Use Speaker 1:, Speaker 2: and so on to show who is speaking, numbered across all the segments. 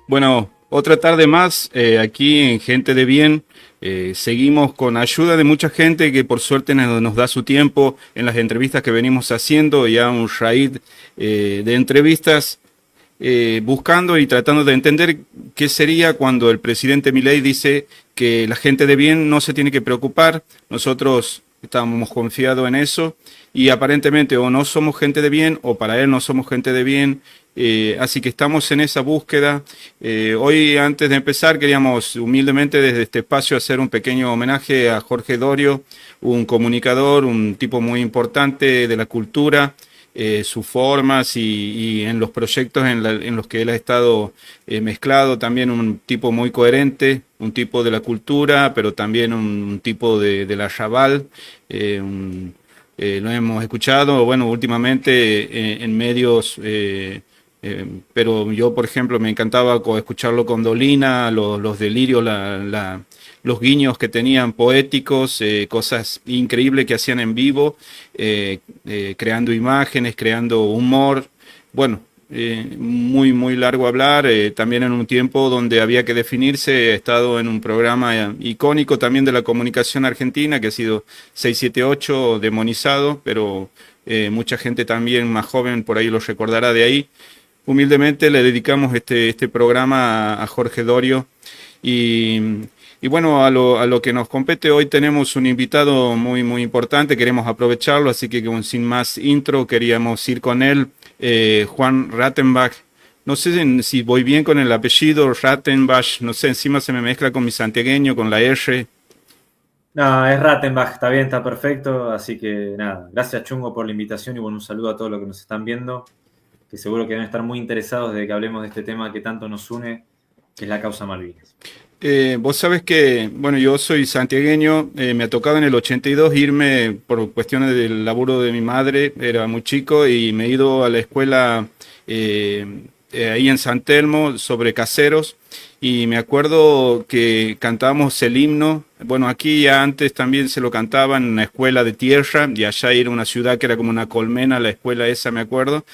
Speaker 1: Bueno, otra tarde más aquí en Gente de Bien. Seguimos con ayuda de mucha gente que por suerte nos da su tiempo en las entrevistas que venimos haciendo, ya un raíz de entrevistas buscando y tratando de entender qué sería cuando el presidente Milei dice que la gente de bien no se tiene que preocupar. Nosotros estábamos confiados en eso y aparentemente o no somos gente de bien o para él no somos gente de bien. Así que estamos en esa búsqueda. Hoy, antes de empezar, queríamos humildemente desde este espacio hacer un pequeño homenaje a Jorge Dorio, un comunicador, un tipo muy importante de la cultura, sus formas y en los proyectos en los que él ha estado mezclado, también un tipo muy coherente, un tipo de la cultura, pero también un tipo de la Raval. Lo hemos escuchado, bueno, últimamente en medios, pero yo, por ejemplo, me encantaba escucharlo con Dolina, los delirios, los guiños que tenían poéticos, cosas increíbles que hacían en vivo, creando imágenes, creando humor. Bueno, muy largo hablar, también en un tiempo donde había que definirse. He estado en un programa icónico también de la comunicación argentina, que ha sido 678 demonizado, pero mucha gente también más joven por ahí lo recordará de ahí. Humildemente le dedicamos este programa a Jorge Dorio y, y bueno, a lo que nos compete hoy tenemos un invitado muy importante, queremos aprovecharlo, así que sin más intro queríamos ir con él, Juan Rattenbach. No sé si voy bien con el apellido, Rattenbach, no sé, encima se me mezcla con mi santiagueño, con la R.
Speaker 2: No, es Rattenbach, está bien, está perfecto. Así que nada, gracias Chungo por la invitación y bueno, un saludo a todos los que nos están viendo, que seguro que deben estar muy interesados de que hablemos de este tema que tanto nos une, que es la causa Malvinas.
Speaker 1: Vos sabés que, bueno, yo soy santiagueño, me ha tocado en el 82 irme por cuestiones del laburo de mi madre, era muy chico y me he ido a la escuela eh, ahí en San Telmo sobre caseros y me acuerdo que cantábamos el himno. Bueno, aquí ya antes también se lo cantaban en una escuela de tierra y allá era una ciudad que era como una colmena, la escuela esa me acuerdo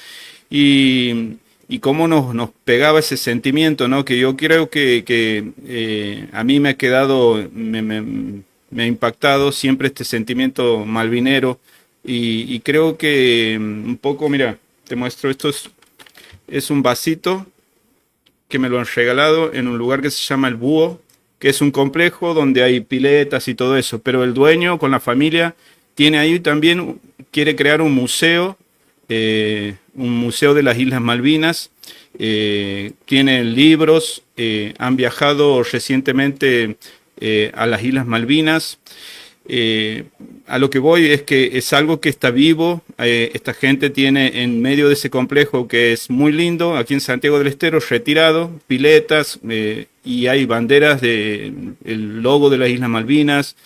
Speaker 1: y, y cómo nos pegaba ese sentimiento, ¿no? Que yo creo que a mí me ha quedado, me ha impactado siempre este sentimiento malvinero y creo que un poco, mira, te muestro, es un vasito que me lo han regalado en un lugar que se llama El Búho, que es un complejo donde hay piletas y todo eso, pero el dueño con la familia tiene ahí también, quiere crear un museo de las Islas Malvinas, tiene libros, han viajado recientemente a las Islas Malvinas. Eh, a lo que voy es que es algo que está vivo. Esta gente tiene en medio de ese complejo que es muy lindo, aquí en Santiago del Estero, retirado, piletas y hay banderas de el logo de las Islas Malvinas.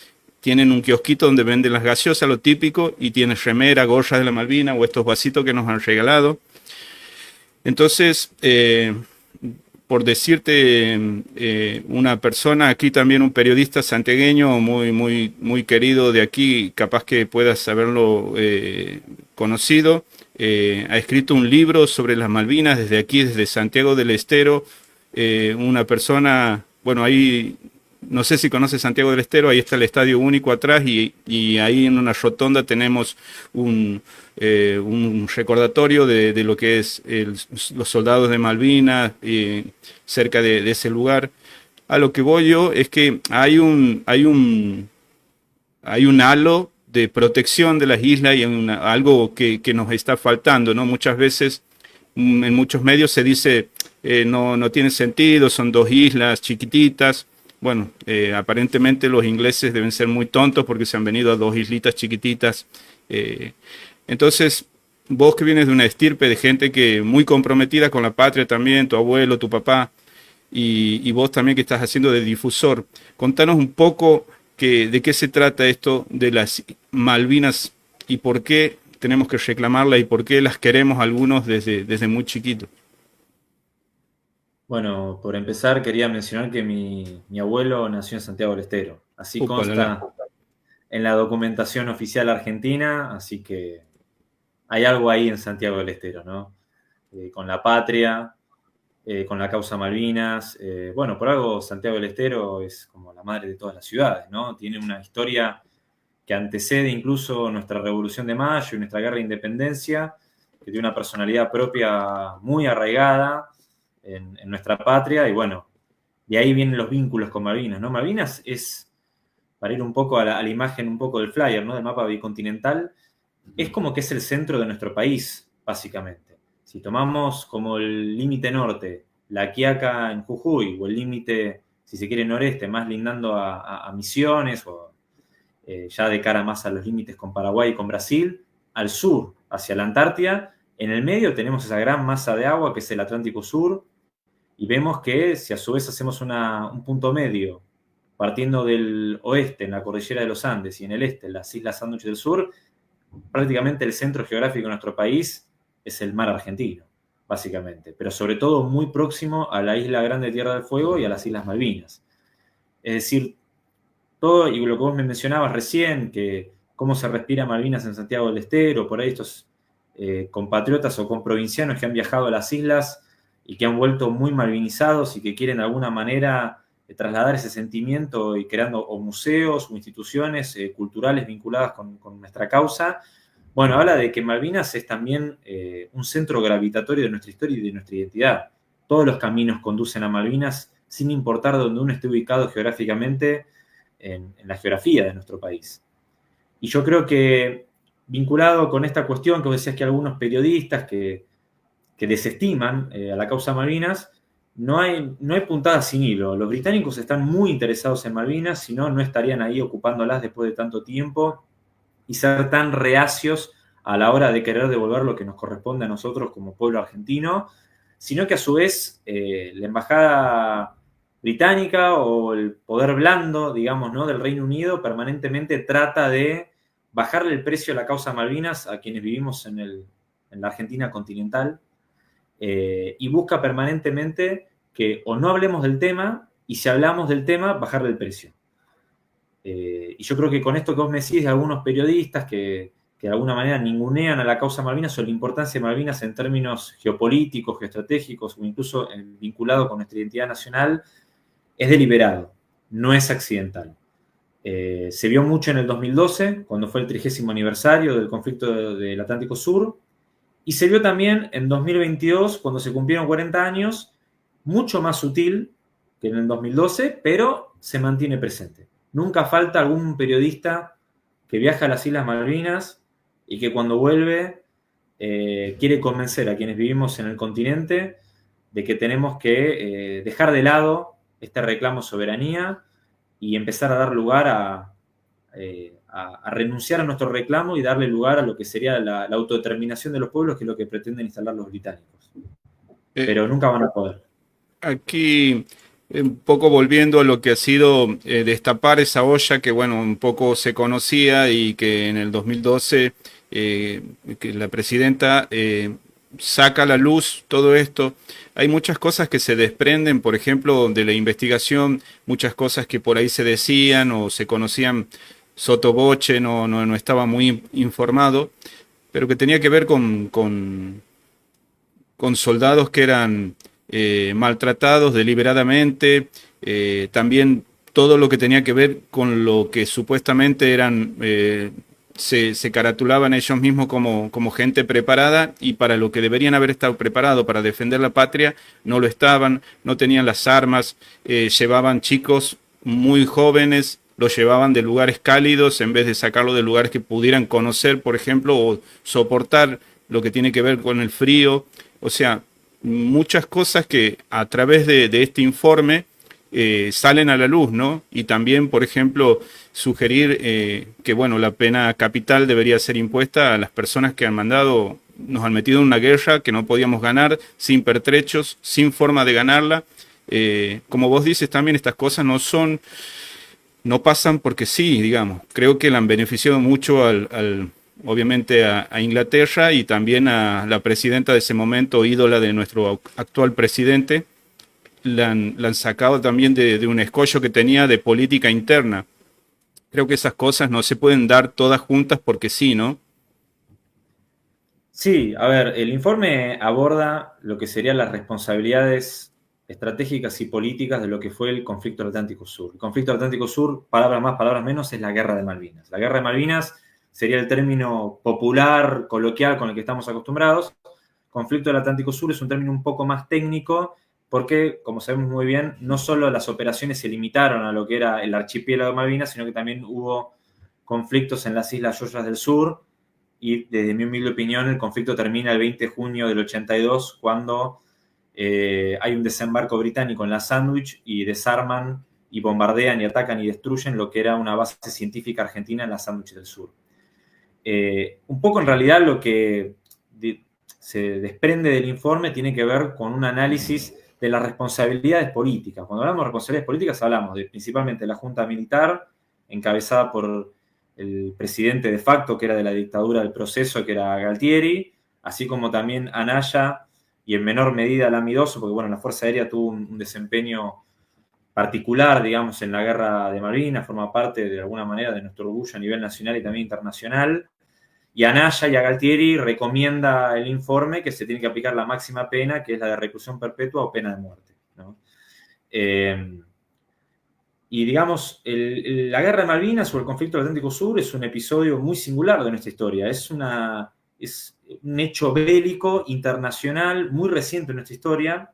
Speaker 1: Tienen un kiosquito donde venden las gaseosas, lo típico, y tienen remera, gorras de la Malvina o estos vasitos que nos han regalado. Entonces, por decirte, una persona aquí también, un periodista santiagueño muy querido de aquí, capaz que puedas haberlo conocido, ha escrito un libro sobre las Malvinas desde aquí, desde Santiago del Estero, una persona, bueno, ahí, no sé si conoces Santiago del Estero, ahí está el Estadio Único atrás y ahí en una rotonda tenemos un recordatorio de lo que es los soldados de Malvinas cerca de ese lugar. A lo que voy yo es que hay un halo de protección de las islas y algo que nos está faltando, ¿no? Muchas veces en muchos medios se dice no tiene sentido, son dos islas chiquititas. Bueno, aparentemente los ingleses deben ser muy tontos porque se han venido a dos islitas chiquititas. Eh, entonces, vos que vienes de una estirpe de gente que muy comprometida con la patria también, tu abuelo, tu papá, y vos también que estás haciendo de difusor, contanos un poco de qué se trata esto de las Malvinas y por qué tenemos que reclamarlas y por qué las queremos algunos desde muy chiquitos.
Speaker 2: Bueno, por empezar quería mencionar que mi abuelo nació en Santiago del Estero. Así
Speaker 1: Upa, la, la.
Speaker 2: consta en la documentación oficial argentina, así que hay algo ahí en Santiago del Estero, ¿no? Con la patria. con la causa Malvinas. Bueno, por algo Santiago del Estero es como la madre de todas las ciudades, ¿no? Tiene una historia que antecede incluso nuestra Revolución de Mayo y nuestra Guerra de Independencia, que tiene una personalidad propia muy arraigada en nuestra patria, y bueno, de ahí vienen los vínculos con Malvinas, ¿no? Malvinas es, para ir un poco a la imagen un poco del flyer, ¿no? Del mapa bicontinental, es como que es el centro de nuestro país, básicamente. Si tomamos como el límite norte, La Quiaca en Jujuy, o el límite, si se quiere, noreste, más lindando a Misiones, o ya de cara más a los límites con Paraguay y con Brasil, al sur, hacia la Antártida, en el medio tenemos esa gran masa de agua que es el Atlántico Sur, y vemos que si a su vez hacemos un punto medio, partiendo del oeste en la cordillera de los Andes y en el este en las Islas Sándwich del Sur, prácticamente el centro geográfico de nuestro país es el mar argentino, básicamente, pero sobre todo muy próximo a la isla Grande Tierra del Fuego y a las Islas Malvinas. Es decir, todo, y lo que vos me mencionabas recién, que cómo se respira Malvinas en Santiago del Estero, por ahí estos compatriotas o comprovincianos que han viajado a las islas y que han vuelto muy malvinizados y que quieren de alguna manera trasladar ese sentimiento y creando o museos o instituciones culturales vinculadas con nuestra causa. Bueno, habla de que Malvinas es también un centro gravitatorio de nuestra historia y de nuestra identidad. Todos los caminos conducen a Malvinas sin importar dónde uno esté ubicado geográficamente en la geografía de nuestro país. Y yo creo que vinculado con esta cuestión que vos decías que algunos periodistas que desestiman a la causa Malvinas, no hay puntada sin hilo. Los británicos están muy interesados en Malvinas, si no, no estarían ahí ocupándolas después de tanto tiempo y ser tan reacios a la hora de querer devolver lo que nos corresponde a nosotros como pueblo argentino, sino que a su vez la embajada británica o el poder blando, digamos, ¿no? del Reino Unido permanentemente trata de bajarle el precio a la causa Malvinas a quienes vivimos en la Argentina continental, y busca permanentemente que o no hablemos del tema, y si hablamos del tema, bajarle el precio. Y yo creo que con esto que vos me decís de algunos periodistas que de alguna manera ningunean a la causa Malvinas o la importancia de Malvinas en términos geopolíticos, geoestratégicos o incluso vinculado con nuestra identidad nacional, es deliberado, no es accidental. Se vio mucho en el 2012, cuando fue el 30º aniversario del conflicto del Atlántico Sur, y se vio también en 2022, cuando se cumplieron 40 años, mucho más sutil que en el 2012, pero se mantiene presente. Nunca falta algún periodista que viaja a las Islas Malvinas y que cuando vuelve quiere convencer a quienes vivimos en el continente de que tenemos que dejar de lado este reclamo de soberanía y empezar a dar lugar a renunciar a nuestro reclamo y darle lugar a lo que sería la autodeterminación de los pueblos, que es lo que pretenden instalar los británicos. Pero nunca van a poder.
Speaker 1: Aquí, un poco volviendo a lo que ha sido destapar esa olla que, bueno, un poco se conocía y que en el 2012 que la presidenta saca a la luz todo esto. Hay muchas cosas que se desprenden, por ejemplo, de la investigación, muchas cosas que por ahí se decían o se conocían sotto voce, no estaba muy informado, pero que tenía que ver con soldados que eran maltratados deliberadamente, también todo lo que tenía que ver con lo que supuestamente eran, se caratulaban ellos mismos como gente preparada, y para lo que deberían haber estado preparados para defender la patria, no lo estaban, no tenían las armas, llevaban chicos muy jóvenes, los llevaban de lugares cálidos en vez de sacarlos de lugares que pudieran conocer, por ejemplo, o soportar lo que tiene que ver con el frío. O sea, muchas cosas que a través de este informe salen a la luz, ¿no? Y también, por ejemplo, sugerir que, bueno, la pena capital debería ser impuesta a las personas que nos han metido en una guerra que no podíamos ganar, sin pertrechos, sin forma de ganarla. Como vos dices, también estas cosas no pasan porque sí, digamos. Creo que le han beneficiado mucho obviamente a Inglaterra y también a la presidenta de ese momento, ídola de nuestro actual presidente. La han sacado también de un escollo que tenía de política interna. Creo que esas cosas no se pueden dar todas juntas porque sí, ¿no?
Speaker 2: Sí, a ver, el informe aborda lo que serían las responsabilidades estratégicas y políticas de lo que fue el conflicto del Atlántico Sur. El conflicto del Atlántico Sur, palabras más, palabras menos, es la Guerra de Malvinas. La Guerra de Malvinas sería el término popular, coloquial con el que estamos acostumbrados. Conflicto del Atlántico Sur es un término un poco más técnico porque, como sabemos muy bien, no solo las operaciones se limitaron a lo que era el archipiélago de Malvinas, sino que también hubo conflictos en las Islas Georgias del Sur, y desde mi humilde opinión el conflicto termina el 20 de junio del 82 cuando hay un desembarco británico en la Sandwich y desarman y bombardean y atacan y destruyen lo que era una base científica argentina en la Sandwich del Sur. Un poco en realidad lo que se desprende del informe tiene que ver con un análisis de las responsabilidades políticas. Cuando hablamos de responsabilidades políticas hablamos de principalmente la Junta Militar, encabezada por el presidente de facto, que era de la dictadura del proceso, que era Galtieri, así como también Anaya y en menor medida Lamidoso, porque bueno, la Fuerza Aérea tuvo un desempeño particular, digamos, en la Guerra de Malvinas, forma parte de alguna manera de nuestro orgullo a nivel nacional y también internacional. Y a Anaya y a Galtieri recomienda el informe que se tiene que aplicar la máxima pena, que es la de reclusión perpetua o pena de muerte, ¿no? Y digamos, la Guerra de Malvinas o el conflicto del Atlántico Sur es un episodio muy singular de nuestra historia. Es un hecho bélico internacional muy reciente en nuestra historia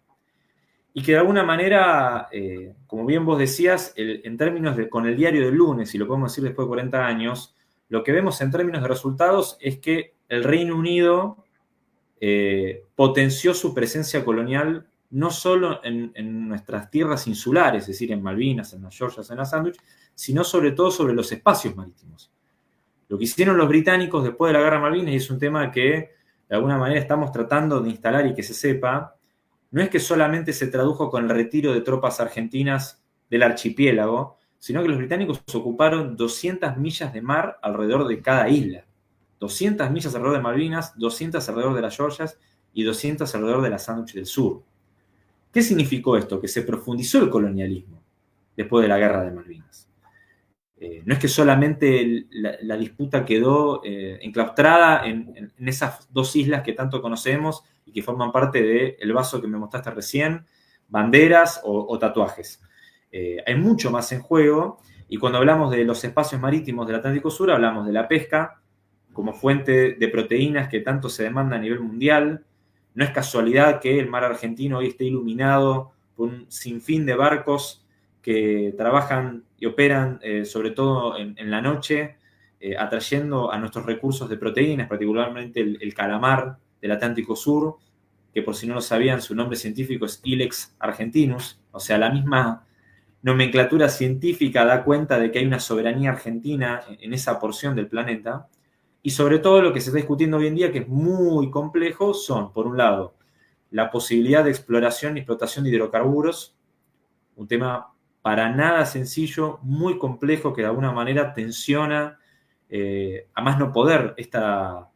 Speaker 2: y que de alguna manera, como bien vos decías, en términos de con el diario del lunes, y lo podemos decir después de 40 años, lo que vemos en términos de resultados es que el Reino Unido potenció su presencia colonial no solo en nuestras tierras insulares, es decir, en Malvinas, en las Georgias, en la Sandwich, sino sobre todo sobre los espacios marítimos. Lo que hicieron los británicos después de la Guerra de Malvinas, y es un tema que de alguna manera estamos tratando de instalar y que se sepa, no es que solamente se tradujo con el retiro de tropas argentinas del archipiélago, sino que los británicos ocuparon 200 millas de mar alrededor de cada isla. 200 millas alrededor de Malvinas, 200 alrededor de las Georgias y 200 alrededor de la Sandwich del Sur. ¿Qué significó esto? Que se profundizó el colonialismo después de la Guerra de Malvinas. No es que solamente la disputa quedó enclaustrada en esas dos islas que tanto conocemos y que forman parte del vaso que me mostraste recién, banderas o tatuajes. Hay mucho más en juego, y cuando hablamos de los espacios marítimos del Atlántico Sur, hablamos de la pesca como fuente de proteínas que tanto se demanda a nivel mundial. No es casualidad que el mar argentino hoy esté iluminado por un sinfín de barcos que trabajan y operan sobre todo en la noche, atrayendo a nuestros recursos de proteínas, particularmente el calamar del Atlántico Sur, que por si no lo sabían, su nombre científico es Ilex argentinus, o sea, la misma nomenclatura científica da cuenta de que hay una soberanía argentina en esa porción del planeta. Y sobre todo lo que se está discutiendo hoy en día, que es muy complejo, son, por un lado, la posibilidad de exploración y explotación de hidrocarburos, un tema para nada sencillo, muy complejo, que de alguna manera tensiona a más no poder esta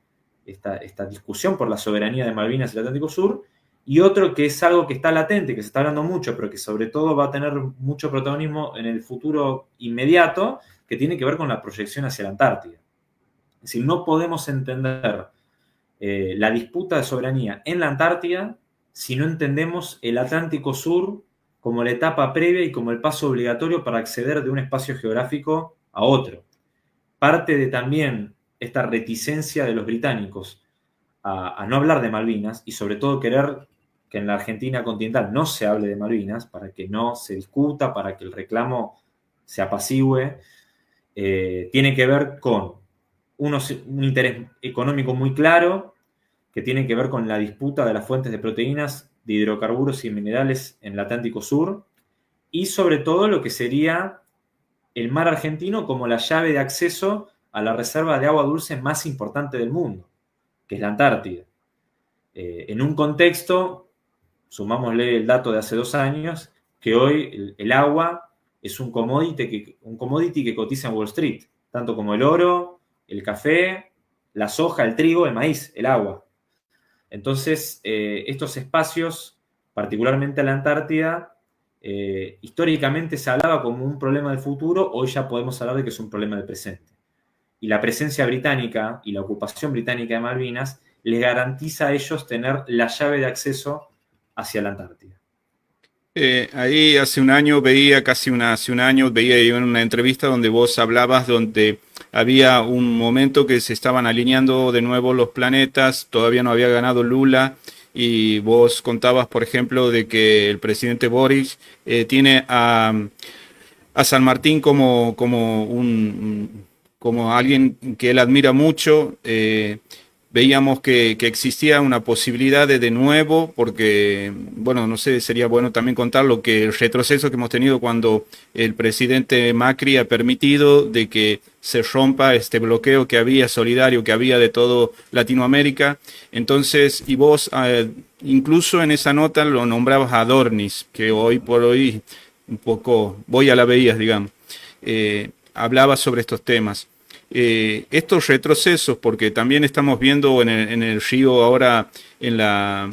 Speaker 2: discusión por la soberanía de Malvinas y el Atlántico Sur, y otro que es algo que está latente, que se está hablando mucho, pero que sobre todo va a tener mucho protagonismo en el futuro inmediato, que tiene que ver con la proyección hacia la Antártida. Es decir, no podemos entender la disputa de soberanía en la Antártida si no entendemos el Atlántico Sur como la etapa previa y como el paso obligatorio para acceder de un espacio geográfico a otro. Parte de también esta reticencia de los británicos a no hablar de Malvinas, y sobre todo querer que en la Argentina continental no se hable de Malvinas, para que no se discuta, para que el reclamo se apacigüe, tiene que ver con un interés económico muy claro, que tiene que ver con la disputa de las fuentes de proteínas, de hidrocarburos y minerales en el Atlántico Sur, y sobre todo lo que sería el mar argentino como la llave de acceso a la reserva de agua dulce más importante del mundo, que es la Antártida. En un contexto, sumámosle el dato de hace 2 años, que hoy el agua es un commodity que cotiza en Wall Street, tanto como el oro, el café, la soja, el trigo, el maíz, el agua. Entonces, estos espacios, particularmente la Antártida, históricamente se hablaba como un problema del futuro, hoy ya podemos hablar de que es un problema del presente. Y la presencia británica y la ocupación británica de Malvinas les garantiza a ellos tener la llave de acceso hacia la Antártida.
Speaker 1: Ahí hace un año hace un año, veía yo en una entrevista donde vos hablabas donde había un momento que se estaban alineando de nuevo los planetas, todavía no había ganado Lula, y vos contabas, por ejemplo, de que el presidente Boris tiene a San Martín como alguien que él admira mucho. Veíamos que existía una posibilidad de nuevo, porque, bueno, no sé, sería bueno también contar lo que el retroceso que hemos tenido cuando el presidente Macri ha permitido de que se rompa este bloqueo que había, solidario, que había de todo Latinoamérica. Entonces, y vos, incluso en esa nota lo nombrabas a Dornis, que hoy por hoy un poco voy a la veías, digamos. Hablaba sobre estos temas. Estos retrocesos, porque también estamos viendo en el río ahora en la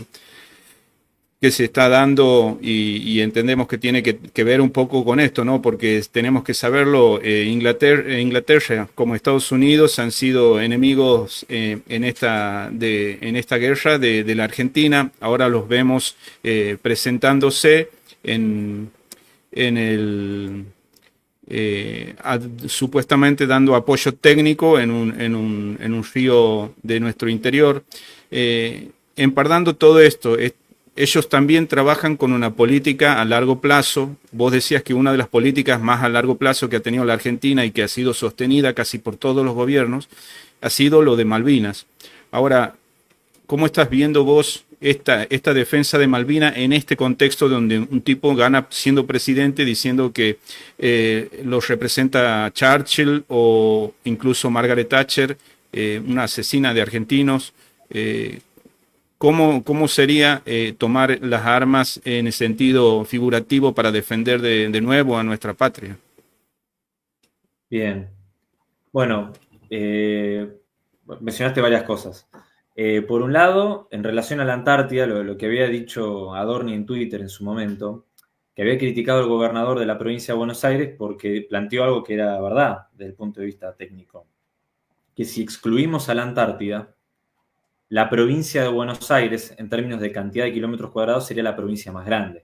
Speaker 1: que se está dando y entendemos que tiene que ver un poco con esto, ¿no? Porque tenemos que saberlo, Inglaterra como Estados Unidos han sido enemigos en esta guerra de la Argentina. Ahora los vemos presentándose en el supuestamente dando apoyo técnico en un río de nuestro interior. Empardando todo esto, ellos también trabajan con una política a largo plazo. Vos decías que una de las políticas más a largo plazo que ha tenido la Argentina y que ha sido sostenida casi por todos los gobiernos ha sido lo de Malvinas. Ahora, ¿cómo estás viendo vos esta defensa de Malvinas en este contexto donde un tipo gana siendo presidente diciendo que los representa Churchill o incluso Margaret Thatcher, una asesina de argentinos? ¿Cómo sería tomar las armas en el sentido figurativo para defender de nuevo a nuestra patria?
Speaker 2: Bien. Bueno, mencionaste varias cosas. Por un lado, en relación a la Antártida, lo que había dicho Adorni en Twitter en su momento, que había criticado al gobernador de la provincia de Buenos Aires porque planteó algo que era verdad desde el punto de vista técnico, que si excluimos a la Antártida, la provincia de Buenos Aires, en términos de cantidad de kilómetros cuadrados, sería la provincia más grande.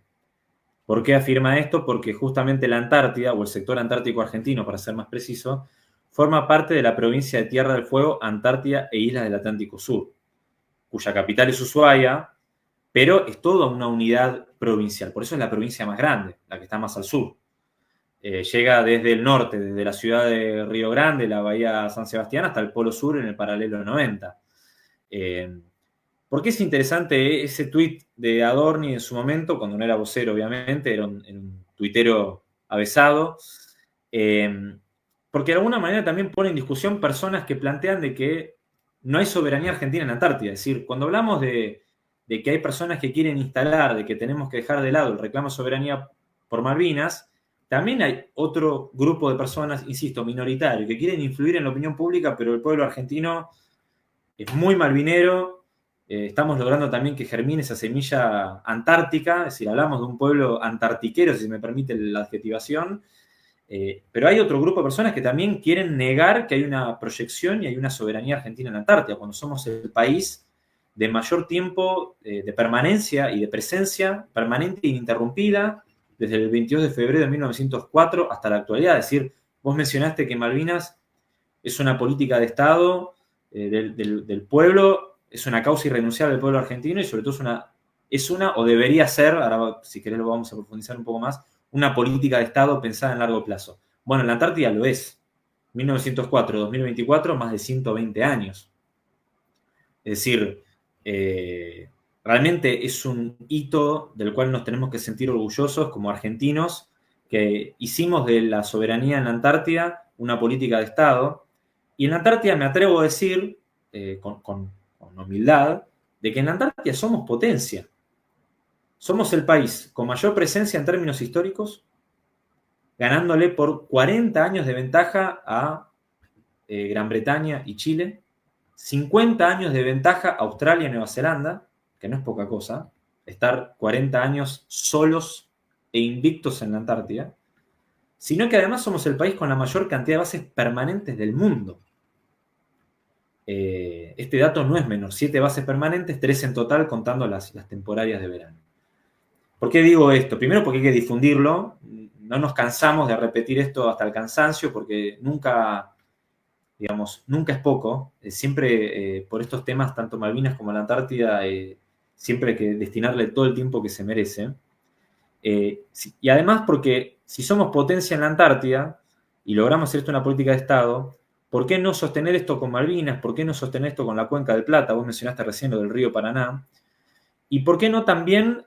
Speaker 2: ¿Por qué afirma esto? Porque justamente la Antártida, o el sector antártico argentino, para ser más preciso, forma parte de la provincia de Tierra del Fuego, Antártida e Islas del Atlántico Sur, cuya capital es Ushuaia, pero es toda una unidad provincial. Por eso es la provincia más grande, la que está más al sur. Llega desde el norte, desde la ciudad de Río Grande, la bahía San Sebastián, hasta el polo sur en el paralelo 90. ¿Por qué es interesante ese tuit de Adorni en su momento, cuando no era vocero, obviamente, era un tuitero avesado? Porque de alguna manera también pone en discusión personas que plantean de que no hay soberanía argentina en la Antártida. Es decir, cuando hablamos de que hay personas que quieren instalar, de que tenemos que dejar de lado el reclamo de soberanía por Malvinas, también hay otro grupo de personas, insisto, minoritario, que quieren influir en la opinión pública, pero el pueblo argentino es muy malvinero. Estamos logrando también que germine esa semilla antártica, es decir, hablamos de un pueblo antartiquero, si me permite la adjetivación, pero hay otro grupo de personas que también quieren negar que hay una proyección y hay una soberanía argentina en la Antártida, cuando somos el país de mayor tiempo de permanencia y de presencia permanente e ininterrumpida desde el 22 de febrero de 1904 hasta la actualidad. Es decir, vos mencionaste que Malvinas es una política de Estado del pueblo, es una causa irrenunciable del pueblo argentino y sobre todo es una o debería ser, ahora si querés lo vamos a profundizar un poco más, una política de Estado pensada en largo plazo. Bueno, en la Antártida lo es. 1904-2024, más de 120 años. Es decir, realmente es un hito del cual nos tenemos que sentir orgullosos como argentinos, que hicimos de la soberanía en la Antártida una política de Estado. Y en la Antártida me atrevo a decir, con humildad, de que en la Antártida somos potencia. Somos el país con mayor presencia en términos históricos, ganándole por 40 años de ventaja a Gran Bretaña y Chile, 50 años de ventaja a Australia y Nueva Zelanda, que no es poca cosa, estar 40 años solos e invictos en la Antártida, sino que además somos el país con la mayor cantidad de bases permanentes del mundo. este dato no es menor, 7 bases permanentes, 3 en total contando las temporarias de verano. ¿Por qué digo esto? Primero porque hay que difundirlo, no nos cansamos de repetir esto hasta el cansancio, porque nunca, digamos, nunca es poco, siempre por estos temas, tanto Malvinas como la Antártida, siempre hay que destinarle todo el tiempo que se merece. Y además porque si somos potencia en la Antártida y logramos hacer esto una política de Estado, ¿por qué no sostener esto con Malvinas? ¿Por qué no sostener esto con la Cuenca del Plata? Vos mencionaste recién lo del río Paraná. ¿Y por qué no también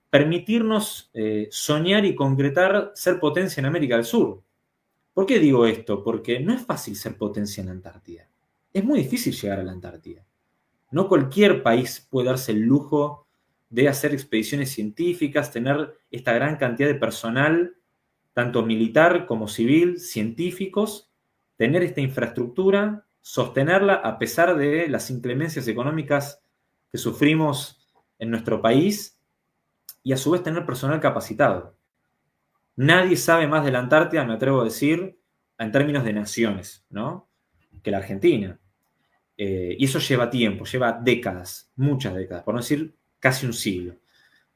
Speaker 2: permitirnos soñar y concretar ser potencia en América del Sur? ¿Por qué digo esto? Porque no es fácil ser potencia en la Antártida. Es muy difícil llegar a la Antártida. No cualquier país puede darse el lujo de hacer expediciones científicas, tener esta gran cantidad de personal, tanto militar como civil, científicos, tener esta infraestructura, sostenerla a pesar de las inclemencias económicas que sufrimos en nuestro país y a su vez tener personal capacitado. Nadie sabe más de la Antártida, me atrevo a decir, en términos de naciones, ¿no?, que la Argentina. Y eso lleva tiempo, lleva décadas, muchas décadas, por no decir casi un siglo.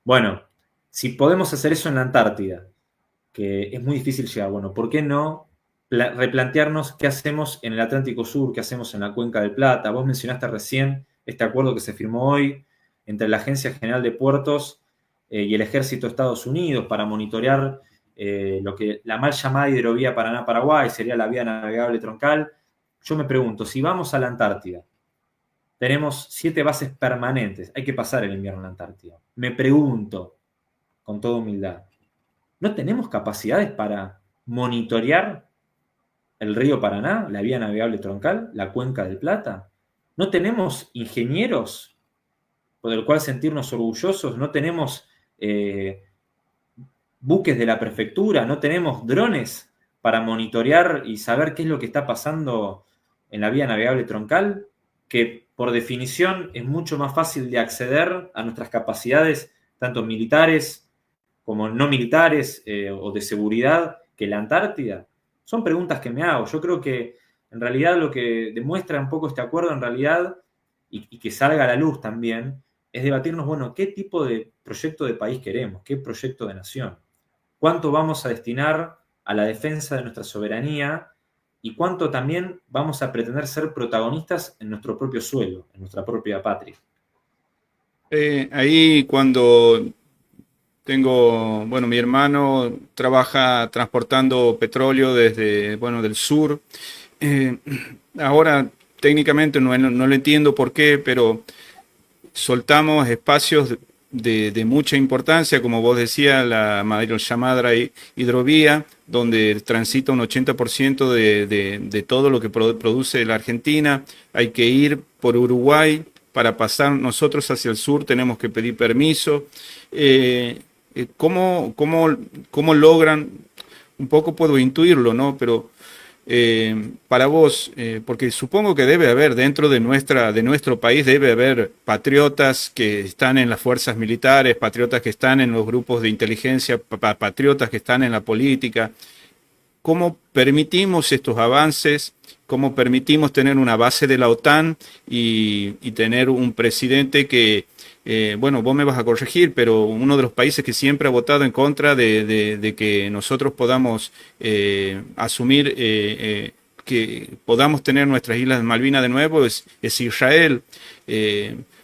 Speaker 2: Bueno, si podemos hacer eso en la Antártida, que es muy difícil llegar, bueno, ¿por qué no replantearnos qué hacemos en el Atlántico Sur, qué hacemos en la Cuenca del Plata? Vos mencionaste recién este acuerdo que se firmó hoy entre la Agencia General de Puertos y el Ejército de Estados Unidos para monitorear lo que la mal llamada hidrovía Paraná-Paraguay, sería la vía navegable troncal. Yo me pregunto, si vamos a la Antártida, tenemos 7 bases permanentes, hay que pasar el invierno en la Antártida. Me pregunto, con toda humildad, ¿no tenemos capacidades para monitorear el río Paraná, la vía navegable troncal, la Cuenca del Plata? ¿No tenemos ingenieros por el cual sentirnos orgullosos? ¿No tenemos buques de la prefectura? ¿No tenemos drones para monitorear y saber qué es lo que está pasando en la vía navegable troncal? Que por definición es mucho más fácil de acceder a nuestras capacidades, tanto militares como no militares o de seguridad, que la Antártida. Son preguntas que me hago. Yo creo que en realidad lo que demuestra un poco este acuerdo en realidad, y que salga a la luz también, es debatirnos, bueno, qué tipo de proyecto de país queremos, qué proyecto de nación, cuánto vamos a destinar a la defensa de nuestra soberanía y cuánto también vamos a pretender ser protagonistas en nuestro propio suelo, en nuestra propia patria.
Speaker 1: Ahí cuando tengo, bueno, mi hermano trabaja transportando petróleo desde, bueno, del sur. Eh, Ahora técnicamente no lo entiendo por qué, pero soltamos espacios de mucha importancia, como vos decías, la mal llamada hidrovía, donde transita un 80% de todo lo que produce la Argentina. Hay que ir por Uruguay para pasar nosotros hacia el sur, tenemos que pedir permiso. ¿Cómo logran? Un poco puedo intuirlo, ¿no? Pero para vos, porque supongo que debe haber dentro de nuestro país, debe haber patriotas que están en las fuerzas militares, patriotas que están en los grupos de inteligencia, patriotas que están en la política. ¿Cómo permitimos estos avances? ¿Cómo permitimos tener una base de la OTAN y tener un presidente que, bueno, vos me vas a corregir, pero uno de los países que siempre ha votado en contra de que nosotros podamos asumir, que podamos tener nuestras Islas Malvinas de nuevo es Israel?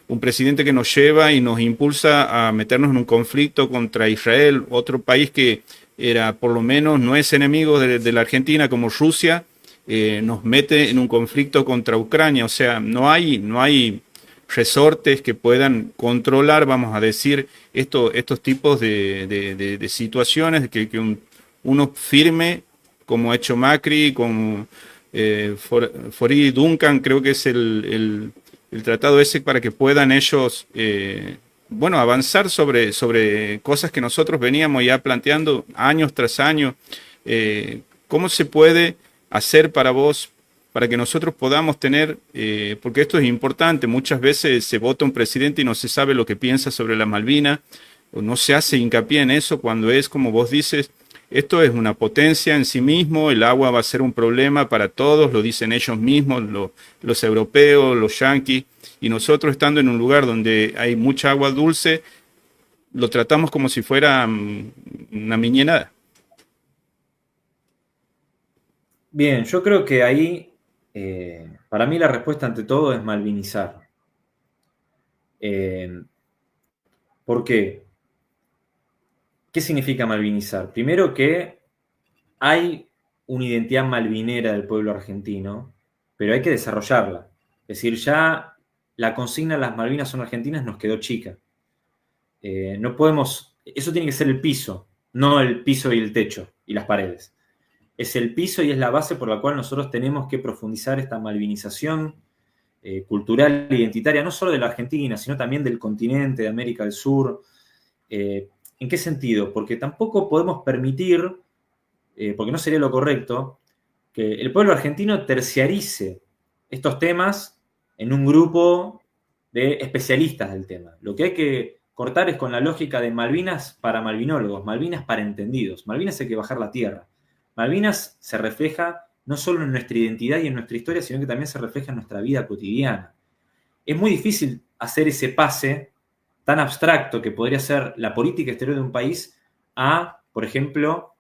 Speaker 1: Un presidente que nos lleva y nos impulsa a meternos en un conflicto contra Israel, otro país que era, por lo menos, no es enemigo de la Argentina como Rusia, nos mete en un conflicto contra Ucrania. O sea, no hay resortes que puedan controlar, vamos a decir, estos tipos de situaciones, uno firme, como ha hecho Macri, como Fori Duncan, creo que es el tratado ese para que puedan ellos bueno, avanzar sobre cosas que nosotros veníamos ya planteando años tras año. ¿Cómo se puede hacer para vos, para que nosotros podamos tener, porque esto es importante, muchas veces se vota un presidente y no se sabe lo que piensa sobre la Malvinas, o no se hace hincapié en eso cuando es, como vos dices, Esto es una potencia en sí mismo, el agua va a ser un problema para todos, lo dicen ellos mismos, los europeos, los yanquis, y nosotros estando en un lugar donde hay mucha agua dulce, lo tratamos como si fuera una miñenada.
Speaker 2: Bien, yo creo que ahí, para mí la respuesta ante todo es malvinizar. Eh, ¿Por qué? ¿Qué significa malvinizar? Primero que hay una identidad malvinera del pueblo argentino, pero hay que desarrollarla. Es decir, ya la consigna las Malvinas son argentinas nos quedó chica. No podemos, eso tiene que ser el piso, no el piso y el techo y las paredes. Es el piso y es la base por la cual nosotros tenemos que profundizar esta malvinización cultural e identitaria, no solo de la Argentina, sino también del continente, de América del Sur. ¿En qué sentido? Porque tampoco podemos permitir, porque no sería lo correcto, que el pueblo argentino terciarice estos temas en un grupo de especialistas del tema. Lo que hay que cortar es con la lógica de Malvinas para malvinólogos, Malvinas para entendidos. Malvinas hay que bajar la tierra. Malvinas se refleja no solo en nuestra identidad y en nuestra historia, sino que también se refleja en nuestra vida cotidiana. Es muy difícil hacer ese pase tan abstracto que podría ser la política exterior de un país a, por ejemplo,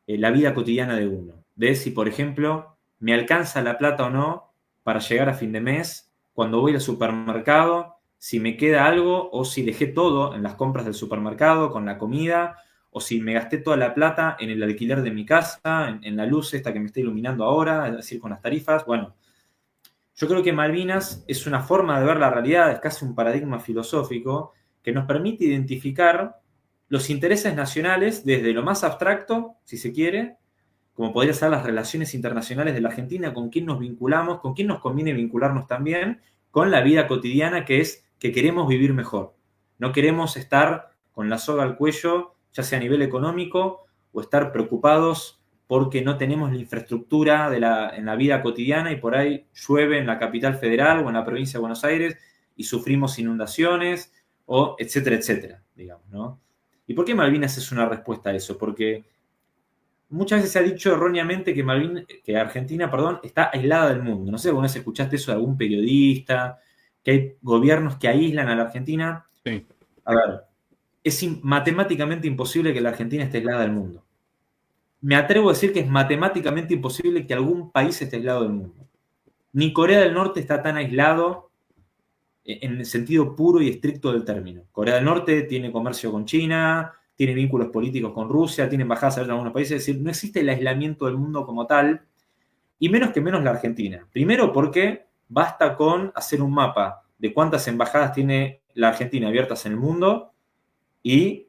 Speaker 2: la vida cotidiana de uno. De si, por ejemplo, me alcanza la plata o no para llegar a fin de mes, cuando voy al supermercado, si me queda algo o si dejé todo en las compras del supermercado, con la comida, o si me gasté toda la plata en el alquiler de mi casa, en la luz esta que me está iluminando ahora, es decir, con las tarifas. Bueno, yo creo que Malvinas es una forma de ver la realidad, es casi un paradigma filosófico que nos permite identificar los intereses nacionales desde lo más abstracto, si se quiere, como podría ser las relaciones internacionales de la Argentina, con quién nos vinculamos, con quién nos conviene vincularnos también, con la vida cotidiana que es que queremos vivir mejor. No queremos estar con la soga al cuello, ya sea a nivel económico, o estar preocupados porque no tenemos la infraestructura en la vida cotidiana y por ahí llueve en la capital federal o en la provincia de Buenos Aires y sufrimos inundaciones, o etcétera, etcétera, digamos, ¿no? ¿Y por qué Malvinas es una respuesta a eso? Porque muchas veces se ha dicho erróneamente que Argentina, perdón, está aislada del mundo. No sé si alguna vez escuchaste eso de algún periodista, que hay gobiernos que aíslan a la Argentina.
Speaker 1: Sí.
Speaker 2: A ver, es matemáticamente imposible que la Argentina esté aislada del mundo. Me atrevo a decir que es matemáticamente imposible que algún país esté aislado del mundo. Ni Corea del Norte está tan aislado en el sentido puro y estricto del término. Corea del Norte tiene comercio con China, tiene vínculos políticos con Rusia, tiene embajadas en algunos países, es decir, no existe el aislamiento del mundo como tal, y menos que menos la Argentina. Primero porque basta con hacer un mapa de cuántas embajadas tiene la Argentina abiertas en el mundo y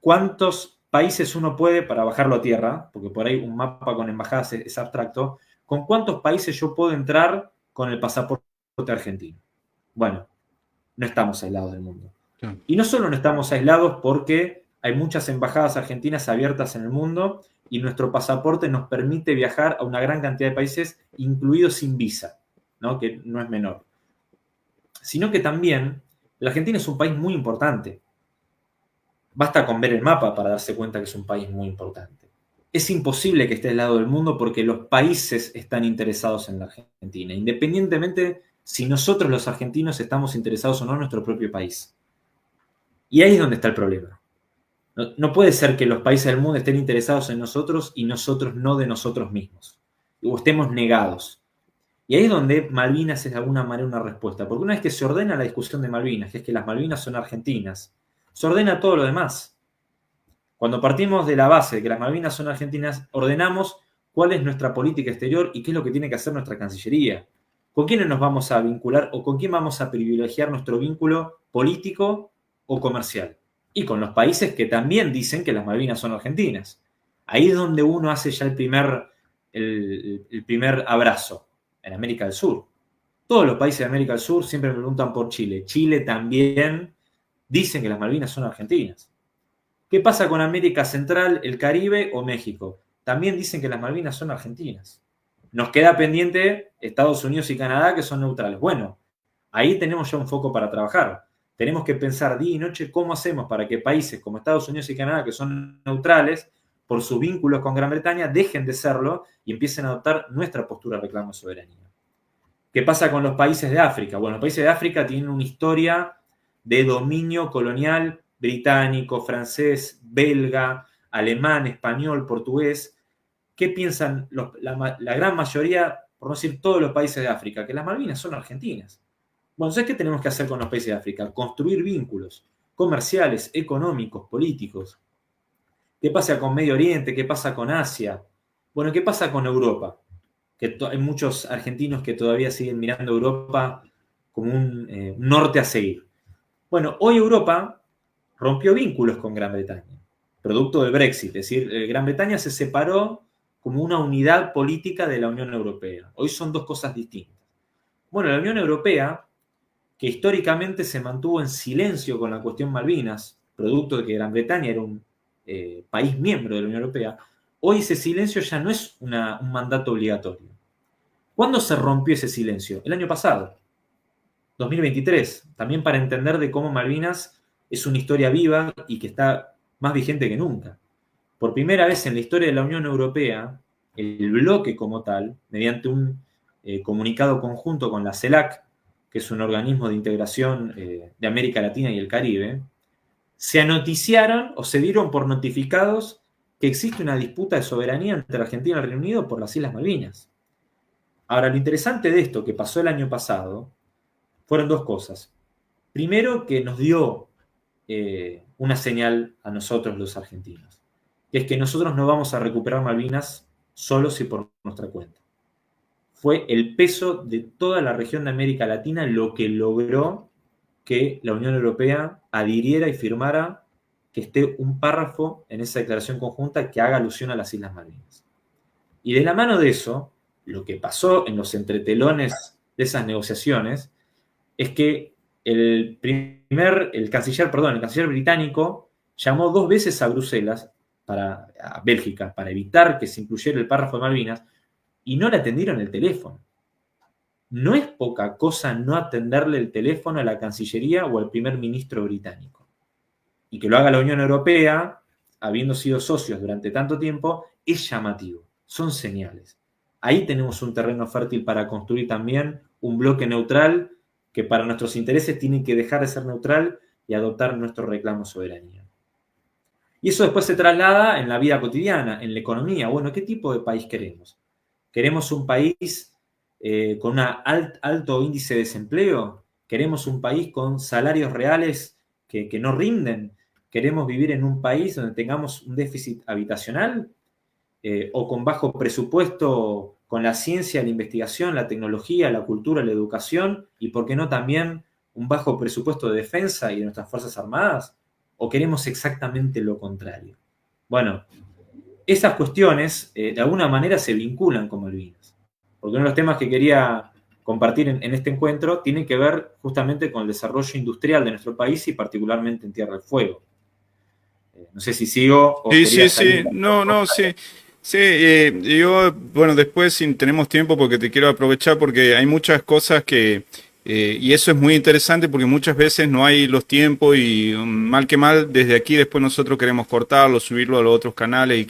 Speaker 2: cuántos países uno puede, para bajarlo a tierra, porque por ahí un mapa con embajadas es abstracto, con cuántos países yo puedo entrar con el pasaporte argentino. Bueno, no estamos aislados del mundo.
Speaker 1: Claro.
Speaker 2: Y no solo no estamos aislados porque hay muchas embajadas argentinas abiertas en el mundo y nuestro pasaporte nos permite viajar a una gran cantidad de países, incluidos sin visa, ¿no? Que no es menor. Sino que también la Argentina es un país muy importante. Basta con ver el mapa para darse cuenta que es un país muy importante. Es imposible que esté aislado del mundo porque los países están interesados en la Argentina, independientemente si nosotros los argentinos estamos interesados o no en nuestro propio país. Y ahí es donde está el problema. No puede ser que los países del mundo estén interesados en nosotros y nosotros no de nosotros mismos. O estemos negados. Y ahí es donde Malvinas es de alguna manera una respuesta. Porque una vez que se ordena la discusión de Malvinas, que es que las Malvinas son argentinas, se ordena todo lo demás. Cuando partimos de la base de que las Malvinas son argentinas, ordenamos cuál es nuestra política exterior y qué es lo que tiene que hacer nuestra Cancillería. ¿Con quiénes nos vamos a vincular o con quién vamos a privilegiar nuestro vínculo político o comercial? Y con los países que también dicen que las Malvinas son argentinas. Ahí es donde uno hace ya el primer abrazo, en América del Sur. Todos los países de América del Sur siempre me preguntan por Chile. Chile también dicen que las Malvinas son argentinas. ¿Qué pasa con América Central, el Caribe o México? También dicen que las Malvinas son argentinas. Nos queda pendiente Estados Unidos y Canadá, que son neutrales. Bueno, ahí tenemos ya un foco para trabajar. Tenemos que pensar día y noche cómo hacemos para que países como Estados Unidos y Canadá, que son neutrales, por sus vínculos con Gran Bretaña, dejen de serlo y empiecen a adoptar nuestra postura de reclamo de soberanía. ¿Qué pasa con los países de África? Bueno, los países de África tienen una historia de dominio colonial británico, francés, belga, alemán, español, portugués. ¿Qué piensan la gran mayoría, por no decir todos los países de África? Que las Malvinas son argentinas. Bueno, entonces, ¿qué tenemos que hacer con los países de África? Construir vínculos comerciales, económicos, políticos. ¿Qué pasa con Medio Oriente? ¿Qué pasa con Asia? Bueno, ¿qué pasa con Europa? Que hay muchos argentinos que todavía siguen mirando a Europa como un norte a seguir. Bueno, hoy Europa rompió vínculos con Gran Bretaña, producto del Brexit, es decir, Gran Bretaña se separó como una unidad política de la Unión Europea. Hoy son dos cosas distintas. Bueno, la Unión Europea, que históricamente se mantuvo en silencio con la cuestión Malvinas, producto de que Gran Bretaña era un país miembro de la Unión Europea, hoy ese silencio ya no es un mandato obligatorio. ¿Cuándo se rompió ese silencio? El año pasado, 2023, también para entender de cómo Malvinas es una historia viva y que está más vigente que nunca. Por primera vez en la historia de la Unión Europea, el bloque como tal, mediante un comunicado conjunto con la CELAC, que es un organismo de integración de América Latina y el Caribe, se anoticiaron o se dieron por notificados que existe una disputa de soberanía entre Argentina y el Reino Unido por las Islas Malvinas. Ahora, lo interesante de esto que pasó el año pasado fueron dos cosas. Primero, que nos dio una señal a nosotros los argentinos, que es que nosotros no vamos a recuperar Malvinas solos y por nuestra cuenta. Fue el peso de toda la región de América Latina lo que logró que la Unión Europea adhiriera y firmara que esté un párrafo en esa declaración conjunta que haga alusión a las Islas Malvinas. Y de la mano de eso, lo que pasó en los entretelones de esas negociaciones es que el canciller británico llamó 2 veces a Bruselas, a Bélgica, para evitar que se incluyera el párrafo de Malvinas, y no le atendieron el teléfono. No es poca cosa no atenderle el teléfono a la Cancillería o al primer ministro británico. Y que lo haga la Unión Europea, habiendo sido socios durante tanto tiempo, es llamativo. Son señales. Ahí tenemos un terreno fértil para construir también un bloque neutral que para nuestros intereses tiene que dejar de ser neutral y adoptar nuestro reclamo de soberanía. Y eso después se traslada en la vida cotidiana, en la economía. Bueno, ¿qué tipo de país queremos? ¿Queremos un país con un alto índice de desempleo? ¿Queremos un país con salarios reales que no rinden? ¿Queremos vivir en un país donde tengamos un déficit habitacional? ¿O con bajo presupuesto con la ciencia, la investigación, la tecnología, la cultura, la educación? ¿Y por qué no también un bajo presupuesto de defensa y de nuestras Fuerzas Armadas? ¿O queremos exactamente lo contrario? Bueno, esas cuestiones de alguna manera se vinculan con Malvinas. Porque uno de los temas que quería compartir en este encuentro tiene que ver justamente con el desarrollo industrial de nuestro país y particularmente en Tierra del Fuego. No sé si sigo o
Speaker 1: Sí, sí,
Speaker 2: querías
Speaker 1: sí,
Speaker 2: salir.
Speaker 1: no, no, sí. Sí, yo, bueno, después si tenemos tiempo porque te quiero aprovechar porque hay muchas cosas y eso es muy interesante porque muchas veces no hay los tiempos y mal que mal, desde aquí después nosotros queremos cortarlo, subirlo a los otros canales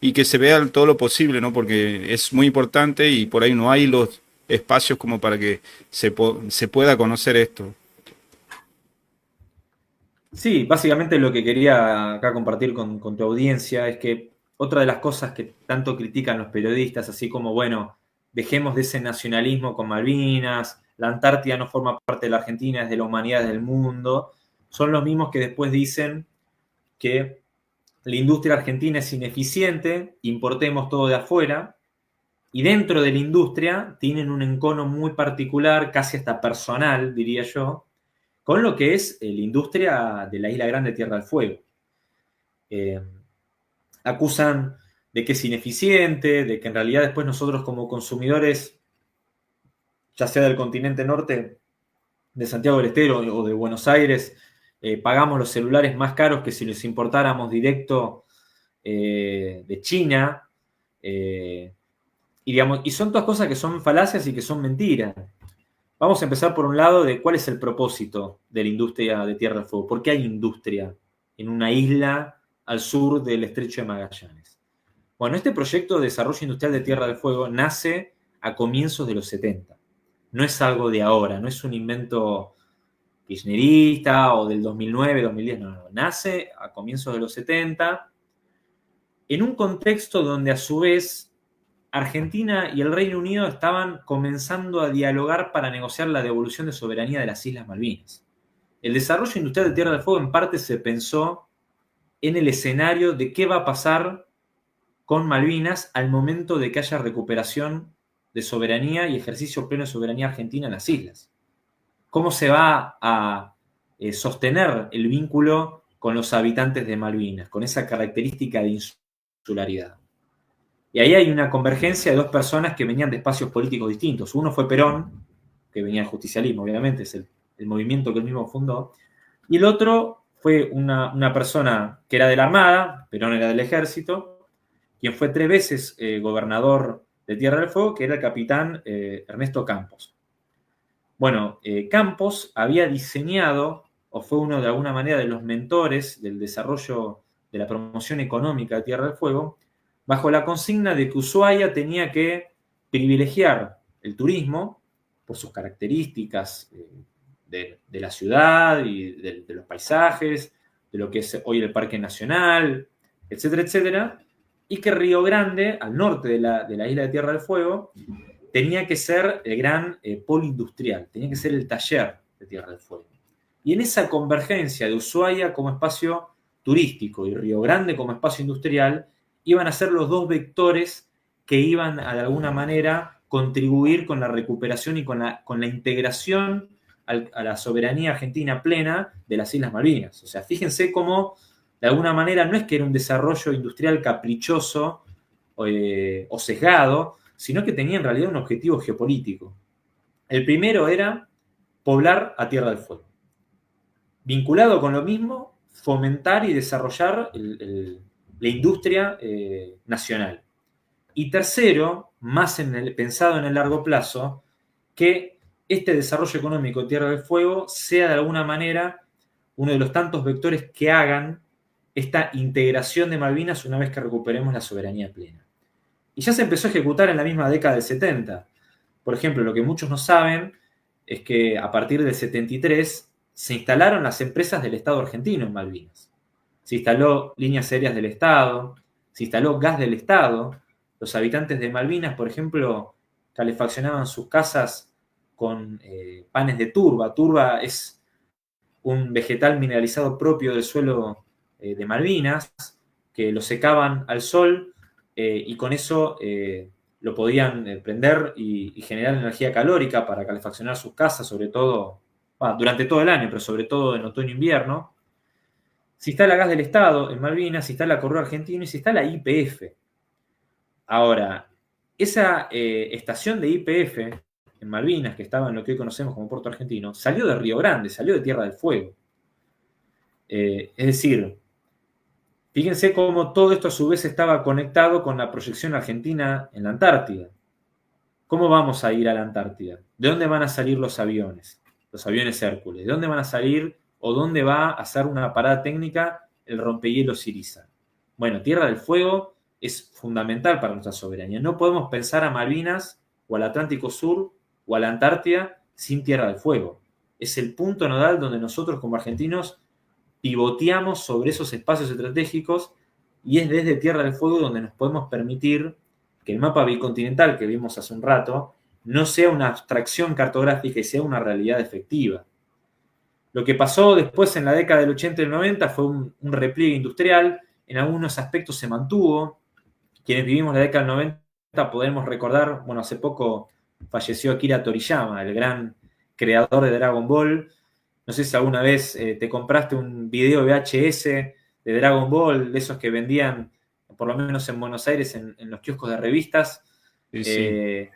Speaker 1: y que se vea todo lo posible, ¿no? Porque es muy importante y por ahí no hay los espacios como para que se pueda conocer esto.
Speaker 2: Sí, básicamente lo que quería acá compartir con tu audiencia es que otra de las cosas que tanto critican los periodistas, así como, bueno, dejemos de ese nacionalismo con Malvinas, la Antártida no forma parte de la Argentina, es de la humanidad, es del mundo, son los mismos que después dicen que la industria argentina es ineficiente, importemos todo de afuera, y dentro de la industria tienen un encono muy particular, casi hasta personal, diría yo, con lo que es la industria de la Isla Grande Tierra del Fuego. Eh, Acusan de que es ineficiente, de que en realidad después nosotros como consumidores, ya sea del continente norte, de Santiago del Estero o de Buenos Aires, pagamos los celulares más caros que si los importáramos directo de China. Y son todas cosas que son falacias y que son mentiras. Vamos a empezar por un lado de cuál es el propósito de la industria de Tierra del Fuego. ¿Por qué hay industria en una isla al sur del Estrecho de Magallanes. Bueno, este proyecto de desarrollo industrial de Tierra del Fuego nace a comienzos de los 70. No es algo de ahora, no es un invento kirchnerista o del 2009, 2010, no. Nace a comienzos de los 70 en un contexto donde a su vez Argentina y el Reino Unido estaban comenzando a dialogar para negociar la devolución de soberanía de las Islas Malvinas. El desarrollo industrial de Tierra del Fuego en parte se pensó en el escenario de qué va a pasar con Malvinas al momento de que haya recuperación de soberanía y ejercicio pleno de soberanía argentina en las islas. ¿Cómo se va a sostener el vínculo con los habitantes de Malvinas, con esa característica de insularidad? Y ahí hay una convergencia de dos personas que venían de espacios políticos distintos. Uno fue Perón, que venía del justicialismo, obviamente, es el movimiento que él mismo fundó, y el otro fue una persona que era de la Armada, Perón era del Ejército, quien fue 3 veces gobernador de Tierra del Fuego, que era el capitán Ernesto Campos. Bueno, Campos había diseñado, o fue uno de alguna manera de los mentores del desarrollo de la promoción económica de Tierra del Fuego, bajo la consigna de que Ushuaia tenía que privilegiar el turismo por sus características de la ciudad y de los paisajes, de lo que es hoy el Parque Nacional, etcétera, etcétera, y que Río Grande, al norte de la isla de Tierra del Fuego, tenía que ser el gran polo industrial, tenía que ser el taller de Tierra del Fuego. Y en esa convergencia de Ushuaia como espacio turístico y Río Grande como espacio industrial, iban a ser los dos vectores que iban a de alguna manera contribuir con la recuperación y con la integración a la soberanía argentina plena de las Islas Malvinas. O sea, fíjense cómo de alguna manera no es que era un desarrollo industrial caprichoso o sesgado, sino que tenía en realidad un objetivo geopolítico. El primero era poblar a Tierra del Fuego. Vinculado con lo mismo, fomentar y desarrollar la industria nacional. Y tercero, más pensado en el largo plazo, que este desarrollo económico de Tierra del Fuego sea de alguna manera uno de los tantos vectores que hagan esta integración de Malvinas una vez que recuperemos la soberanía plena. Y ya se empezó a ejecutar en la misma década del 70. Por ejemplo, lo que muchos no saben es que a partir del 73 se instalaron las empresas del Estado argentino en Malvinas. Se instaló líneas aéreas del Estado, se instaló gas del Estado. Los habitantes de Malvinas, por ejemplo, calefaccionaban sus casas con panes de turba. Turba es un vegetal mineralizado propio del suelo de Malvinas, que lo secaban al sol y con eso lo podían prender y generar energía calórica para calefaccionar sus casas, sobre todo, durante todo el año, pero sobre todo en otoño e invierno. Se instala gas del Estado en Malvinas, se instala Correo Argentino y se instala YPF. Ahora, esa estación de YPF en Malvinas, que estaba en lo que hoy conocemos como Puerto Argentino, salió de Río Grande, salió de Tierra del Fuego. Es decir, fíjense cómo todo esto a su vez estaba conectado con la proyección argentina en la Antártida. ¿Cómo vamos a ir a la Antártida? ¿De dónde van a salir los aviones? Los aviones Hércules. ¿De dónde van a salir o dónde va a hacer una parada técnica el rompehielos Siriza? Bueno, Tierra del Fuego es fundamental para nuestra soberanía. No podemos pensar a Malvinas o al Atlántico Sur o a la Antártida sin Tierra del Fuego. Es el punto nodal donde nosotros como argentinos pivoteamos sobre esos espacios estratégicos y es desde Tierra del Fuego donde nos podemos permitir que el mapa bicontinental que vimos hace un rato no sea una abstracción cartográfica y sea una realidad efectiva. Lo que pasó después en la década del 80 y el 90 fue un repliegue industrial, en algunos aspectos se mantuvo. Quienes vivimos la década del 90 podemos recordar, bueno, hace poco falleció Akira Toriyama, el gran creador de Dragon Ball. No sé si alguna vez te compraste un video VHS de Dragon Ball, de esos que vendían, por lo menos en Buenos Aires, en los kioscos de revistas.
Speaker 1: Sí.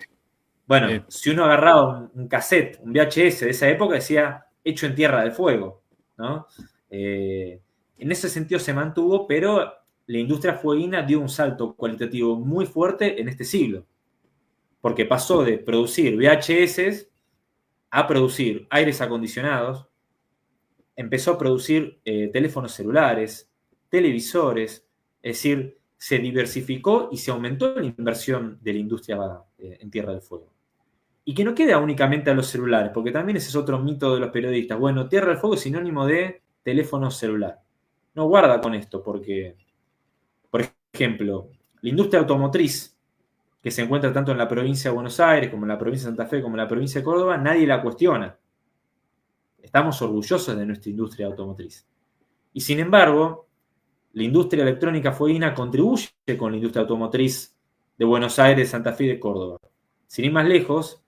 Speaker 2: Bueno, si uno agarraba un cassette, un VHS de esa época, decía hecho en Tierra del Fuego, ¿no? En ese sentido se mantuvo, pero la industria fueguina dio un salto cualitativo muy fuerte en este siglo, porque pasó de producir VHS a producir aires acondicionados, empezó a producir teléfonos celulares, televisores, es decir, se diversificó y se aumentó la inversión de la industria en Tierra del Fuego. Y que no queda únicamente a los celulares, porque también ese es otro mito de los periodistas. Bueno, Tierra del Fuego es sinónimo de teléfono celular. No, guarda con esto, porque, por ejemplo, la industria automotriz, que se encuentra tanto en la provincia de Buenos Aires, como en la provincia de Santa Fe, como en la provincia de Córdoba, nadie la cuestiona. Estamos orgullosos de nuestra industria automotriz. Y sin embargo, la industria electrónica fueguina contribuye con la industria automotriz de Buenos Aires, Santa Fe y de Córdoba. Sin ir más lejos,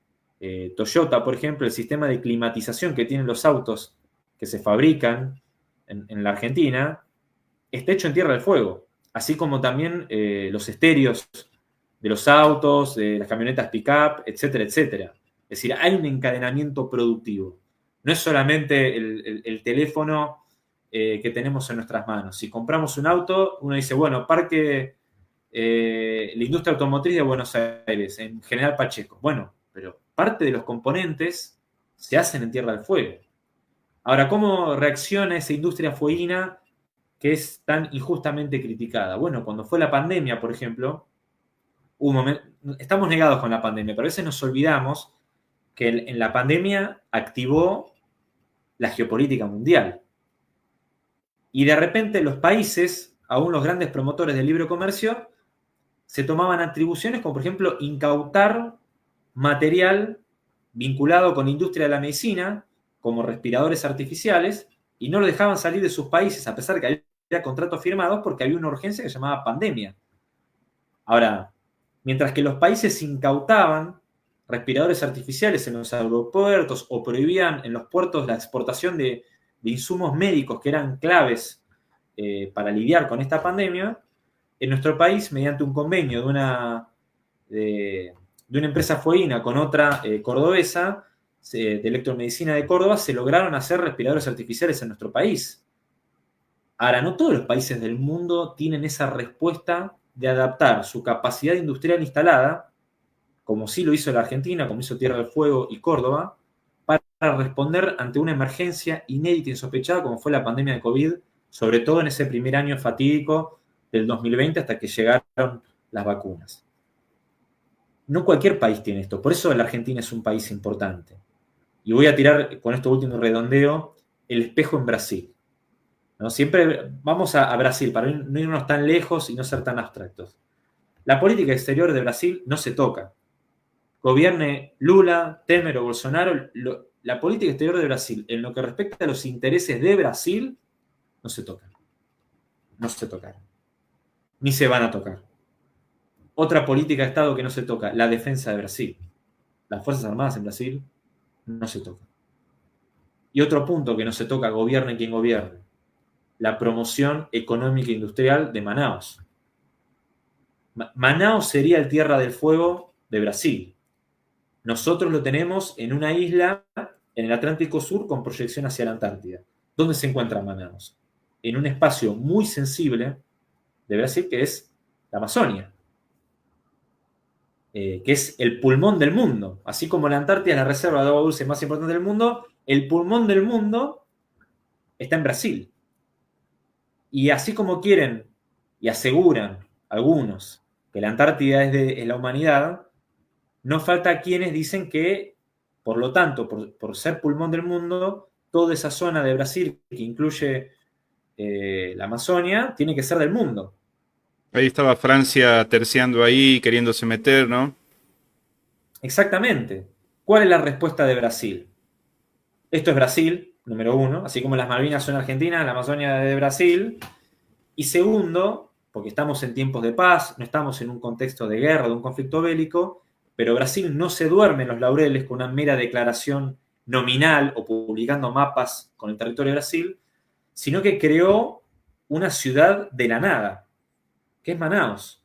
Speaker 2: Toyota, por ejemplo, el sistema de climatización que tienen los autos que se fabrican en la Argentina, está hecho en Tierra del Fuego, así como también los estéreos de los autos, de las camionetas pick-up, etcétera, etcétera. Es decir, hay un encadenamiento productivo. No es solamente el teléfono que tenemos en nuestras manos. Si compramos un auto, uno dice, bueno, parque la industria automotriz de Buenos Aires, en General Pacheco. Bueno, pero parte de los componentes se hacen en Tierra del Fuego. Ahora, ¿cómo reacciona esa industria fueguina que es tan injustamente criticada? Bueno, cuando fue la pandemia, por ejemplo, estamos negados con la pandemia, pero a veces nos olvidamos que en la pandemia activó la geopolítica mundial. Y de repente los países, aún los grandes promotores del libre comercio, se tomaban atribuciones como, por ejemplo, incautar material vinculado con la industria de la medicina, como respiradores artificiales, y no lo dejaban salir de sus países, a pesar de que había contratos firmados, porque había una urgencia que se llamaba pandemia. Ahora, mientras que los países incautaban respiradores artificiales en los aeropuertos o prohibían en los puertos la exportación de insumos médicos que eran claves para lidiar con esta pandemia, en nuestro país, mediante un convenio de una empresa fueguina con otra cordobesa, de electromedicina de Córdoba, se lograron hacer respiradores artificiales en nuestro país. Ahora, no todos los países del mundo tienen esa respuesta de adaptar su capacidad industrial instalada, como sí lo hizo la Argentina, como hizo Tierra del Fuego y Córdoba, para responder ante una emergencia inédita e insospechada como fue la pandemia de COVID, sobre todo en ese primer año fatídico del 2020 hasta que llegaron las vacunas. No cualquier país tiene esto, por eso la Argentina es un país importante. Y voy a tirar con esto último redondeo el espejo en Brasil. ¿No? Siempre vamos a Brasil para no irnos tan lejos y no ser tan abstractos. La política exterior de Brasil no se toca. Gobierne Lula, Temer o Bolsonaro, la política exterior de Brasil, en lo que respecta a los intereses de Brasil, no se toca. No se tocaron. Ni se van a tocar. Otra política de Estado que no se toca, la defensa de Brasil. Las Fuerzas Armadas en Brasil no se tocan. Y otro punto que no se toca, gobierne quien gobierne, la promoción económica e industrial de Manaos. Manaos sería el Tierra del Fuego de Brasil. Nosotros lo tenemos en una isla en el Atlántico Sur con proyección hacia la Antártida. ¿Dónde se encuentra Manaos? En un espacio muy sensible de Brasil que es la Amazonia, que es el pulmón del mundo. Así como la Antártida es la reserva de agua dulce más importante del mundo, el pulmón del mundo está en Brasil. Y así como quieren y aseguran algunos que la Antártida es de la humanidad, no falta quienes dicen que, por lo tanto, por ser pulmón del mundo, toda esa zona de Brasil que incluye la Amazonia tiene que ser del mundo.
Speaker 1: Ahí estaba Francia terciando ahí, queriéndose meter, ¿no?
Speaker 2: Exactamente. ¿Cuál es la respuesta de Brasil? Esto es Brasil, número uno, así como las Malvinas son Argentina, la Amazonia es de Brasil. Y segundo, porque estamos en tiempos de paz, no estamos en un contexto de guerra, de un conflicto bélico, pero Brasil no se duerme en los laureles con una mera declaración nominal o publicando mapas con el territorio de Brasil, sino que creó una ciudad de la nada, que es Manaos,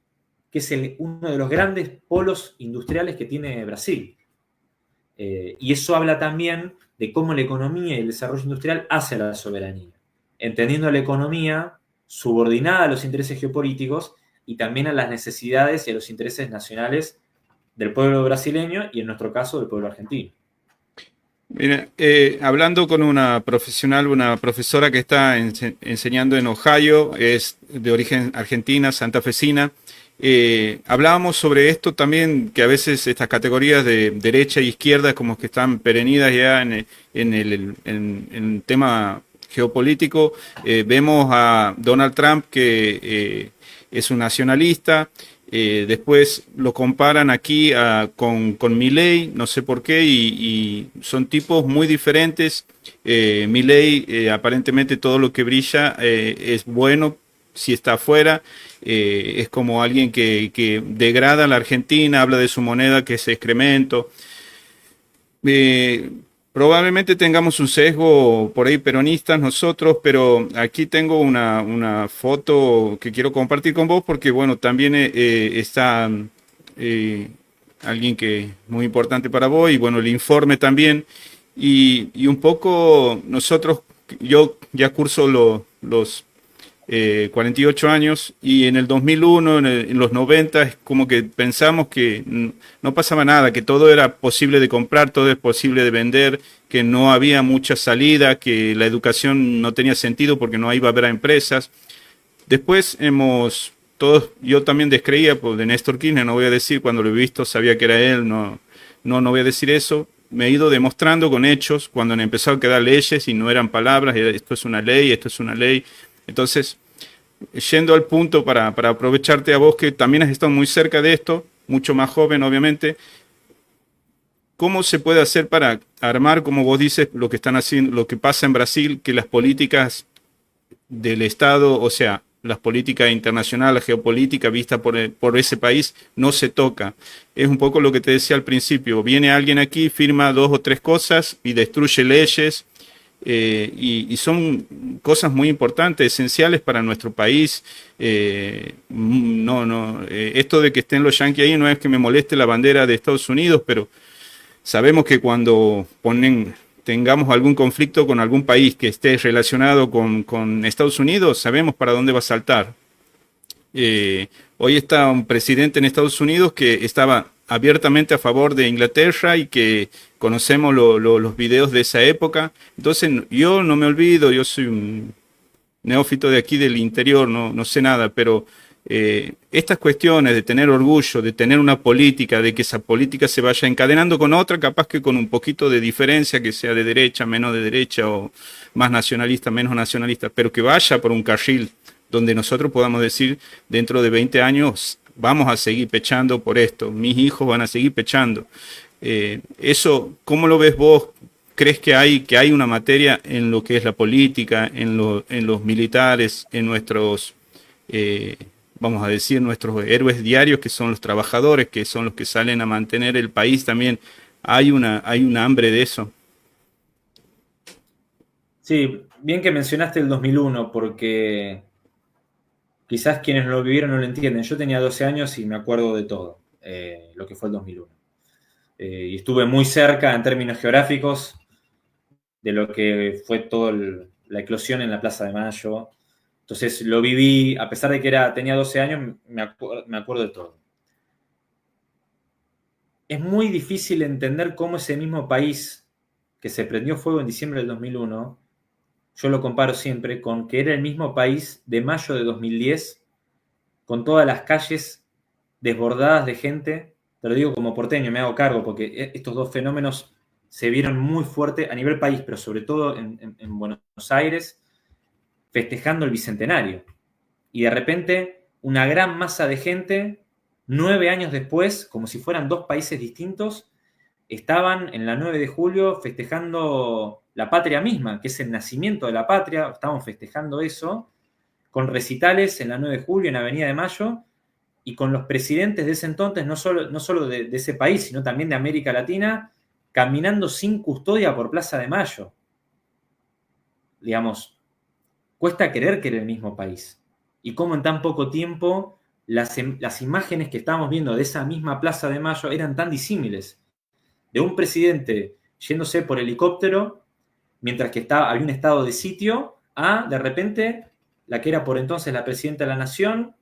Speaker 2: que es uno de los grandes polos industriales que tiene Brasil. Y eso habla también de cómo la economía y el desarrollo industrial hace a la soberanía, entendiendo la economía subordinada a los intereses geopolíticos y también a las necesidades y a los intereses nacionales del pueblo brasileño y en nuestro caso del pueblo argentino.
Speaker 1: Mira, hablando con una profesional, una profesora que está enseñando en Ohio, es de origen argentina, santafesina, hablábamos sobre esto también, que a veces estas categorías de derecha e izquierda como que están perenidas ya en el tema geopolítico. Vemos a Donald Trump que es un nacionalista. Después lo comparan aquí con Milei, no sé por qué, y son tipos muy diferentes. Milei, aparentemente todo lo que brilla es bueno si está afuera. Es como alguien que degrada a la Argentina, habla de su moneda que es excremento. Eh, Probablemente tengamos un sesgo por ahí peronistas nosotros, pero aquí tengo una foto que quiero compartir con vos porque, bueno, también está eh, alguien que es muy importante para vos y, bueno, el informe también. Y un poco nosotros, yo ya curso los 48 años y en el 2001, en los 90, es como que pensamos que no pasaba nada, que todo era posible de comprar, todo es posible de vender, que no había mucha salida, que la educación no tenía sentido porque no iba a haber a empresas. Después todos, yo también descreía pues, de Néstor Kirchner, no voy a decir, cuando lo he visto sabía que era él, no voy a decir eso. Me he ido demostrando con hechos cuando han empezado a quedar leyes y no eran palabras, esto es una ley, esto es una ley. Entonces, yendo al punto para aprovecharte a vos que también has estado muy cerca de esto, mucho más joven obviamente, ¿cómo se puede hacer para armar, como vos dices, lo que están haciendo, lo que pasa en Brasil, que las políticas del Estado, o sea, las políticas internacionales, la geopolítica vista por ese país, no se toca? Es un poco lo que te decía al principio, viene alguien aquí, firma dos o tres cosas y destruye leyes, y son cosas muy importantes, esenciales para nuestro país. Esto de que estén los yanquis ahí no es que me moleste la bandera de Estados Unidos, pero sabemos que cuando tengamos algún conflicto con algún país que esté relacionado con Estados Unidos, sabemos para dónde va a saltar. Hoy está un presidente en Estados Unidos que estaba abiertamente a favor de Inglaterra y que conocemos los videos de esa época. Entonces yo no me olvido, yo soy un neófito de aquí del interior, no sé nada, pero estas cuestiones de tener orgullo, de tener una política, de que esa política se vaya encadenando con otra, capaz que con un poquito de diferencia, que sea de derecha, menos de derecha, o más nacionalista, menos nacionalista, pero que vaya por un carril donde nosotros podamos decir, dentro de 20 años vamos a seguir pechando por esto, mis hijos van a seguir pechando. Eso, ¿cómo lo ves vos? ¿Crees que hay una materia en lo que es la política, en los militares, en nuestros, vamos a decir, nuestros héroes diarios, que son los trabajadores, que son los que salen a mantener el país también? Hay una hambre de eso.
Speaker 2: Sí, bien que mencionaste el 2001, porque quizás quienes lo vivieron no lo entienden. Yo tenía 12 años y me acuerdo de todo, lo que fue el 2001. Y estuve muy cerca en términos geográficos de lo que fue toda la eclosión en la Plaza de Mayo. Entonces lo viví, a pesar de que tenía 12 años, me acuerdo de todo. Es muy difícil entender cómo ese mismo país que se prendió fuego en diciembre del 2001, yo lo comparo siempre con que era el mismo país de mayo de 2010, con todas las calles desbordadas de gente. Te lo digo como porteño, me hago cargo, porque estos dos fenómenos se vieron muy fuerte a nivel país, pero sobre todo en Buenos Aires, festejando el Bicentenario. Y de repente, una gran masa de gente, 9 años después, como si fueran dos países distintos, estaban en la 9 de julio festejando la patria misma, que es el nacimiento de la patria. Estaban festejando eso, con recitales en la 9 de julio, en Avenida de Mayo, y con los presidentes de ese entonces, no solo de ese país, sino también de América Latina, caminando sin custodia por Plaza de Mayo. Digamos, cuesta creer que era el mismo país. Y cómo en tan poco tiempo las imágenes que estábamos viendo de esa misma Plaza de Mayo eran tan disímiles. De un presidente yéndose por helicóptero mientras que había un estado de sitio, a de repente la que era por entonces la presidenta de la nación,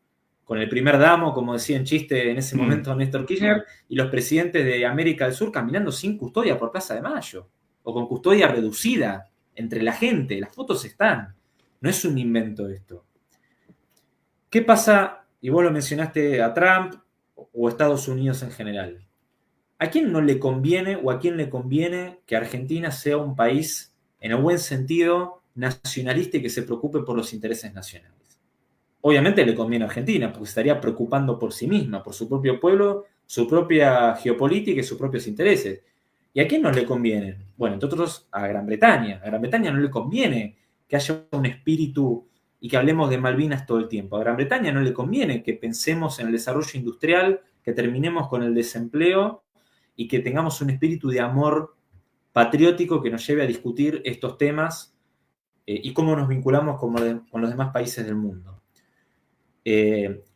Speaker 2: con el primer damo, como decía en chiste en ese momento Néstor Kirchner, y los presidentes de América del Sur caminando sin custodia por Plaza de Mayo. o con custodia reducida entre la gente. Las fotos están. No es un invento esto. ¿Qué pasa? Y vos lo mencionaste a Trump o Estados Unidos en general. ¿A quién no le conviene o a quién le conviene que Argentina sea un país, en el buen sentido, nacionalista y que se preocupe por los intereses nacionales? Obviamente le conviene a Argentina, porque se estaría preocupando por sí misma, por su propio pueblo, su propia geopolítica y sus propios intereses. ¿Y a quién no le conviene? Bueno, entre otros, a Gran Bretaña. A Gran Bretaña no le conviene que haya un espíritu y que hablemos de Malvinas todo el tiempo. A Gran Bretaña no le conviene que pensemos en el desarrollo industrial, que terminemos con el desempleo y que tengamos un espíritu de amor patriótico que nos lleve a discutir estos temas y cómo nos vinculamos con los demás países del mundo.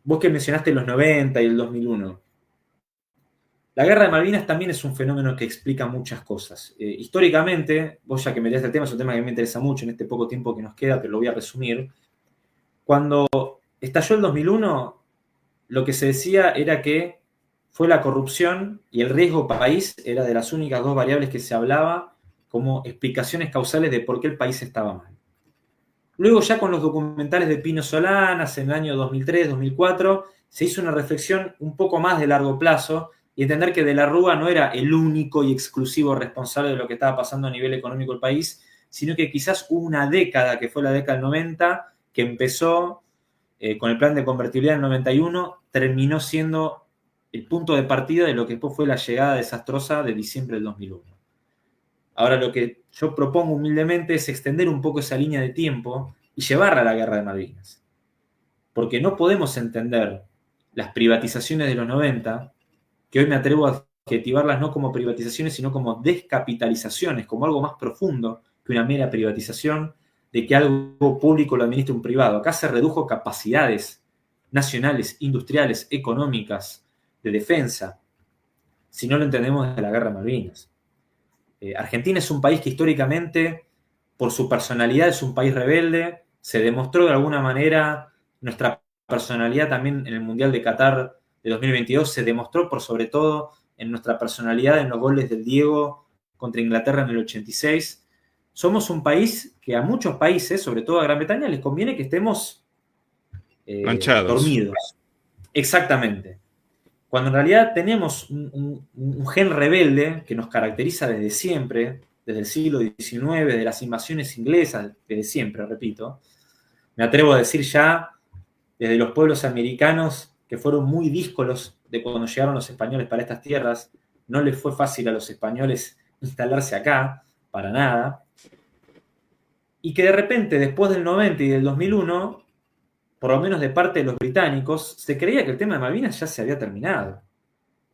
Speaker 2: Vos que mencionaste los 90 y el 2001, la guerra de Malvinas también es un fenómeno que explica muchas cosas. Históricamente, vos ya que me das el tema, es un tema que me interesa mucho en este poco tiempo que nos queda, pero lo voy a resumir. Cuando estalló el 2001, lo que se decía era que fue la corrupción y el riesgo país, era de las únicas dos variables que se hablaba como explicaciones causales de por qué el país estaba mal. Luego ya con los documentales de Pino Solanas en el año 2003, 2004, se hizo una reflexión un poco más de largo plazo y entender que De la Rúa no era el único y exclusivo responsable de lo que estaba pasando a nivel económico del país, sino que quizás hubo una década, que fue la década del 90, que empezó con el plan de convertibilidad del 91, terminó siendo el punto de partida de lo que después fue la llegada desastrosa de diciembre del 2001. Ahora lo que yo propongo humildemente es extender un poco esa línea de tiempo y llevarla a la guerra de Malvinas. Porque no podemos entender las privatizaciones de los 90, que hoy me atrevo a adjetivarlas no como privatizaciones, sino como descapitalizaciones, como algo más profundo que una mera privatización, de que algo público lo administre un privado. Acá se redujo capacidades nacionales, industriales, económicas, de defensa, si no lo entendemos desde la guerra de Malvinas. Argentina es un país que históricamente, por su personalidad, es un país rebelde. Se demostró de alguna manera nuestra personalidad también en el Mundial de Qatar de 2022. Se demostró por sobre todo en nuestra personalidad en los goles del Diego contra Inglaterra en el 86. Somos un país que a muchos países, sobre todo a Gran Bretaña, les conviene que estemos
Speaker 1: Manchados.
Speaker 2: dormidos. Exactamente. Cuando en realidad tenemos un gen rebelde que nos caracteriza desde siempre, desde el siglo XIX, desde las invasiones inglesas, desde siempre, repito. Me atrevo a decir ya, desde los pueblos americanos que fueron muy díscolos de cuando llegaron los españoles para estas tierras, no les fue fácil a los españoles instalarse acá, para nada. Y que de repente, después del 90 y del 2001, por lo menos de parte de los británicos, se creía que el tema de Malvinas ya se había terminado.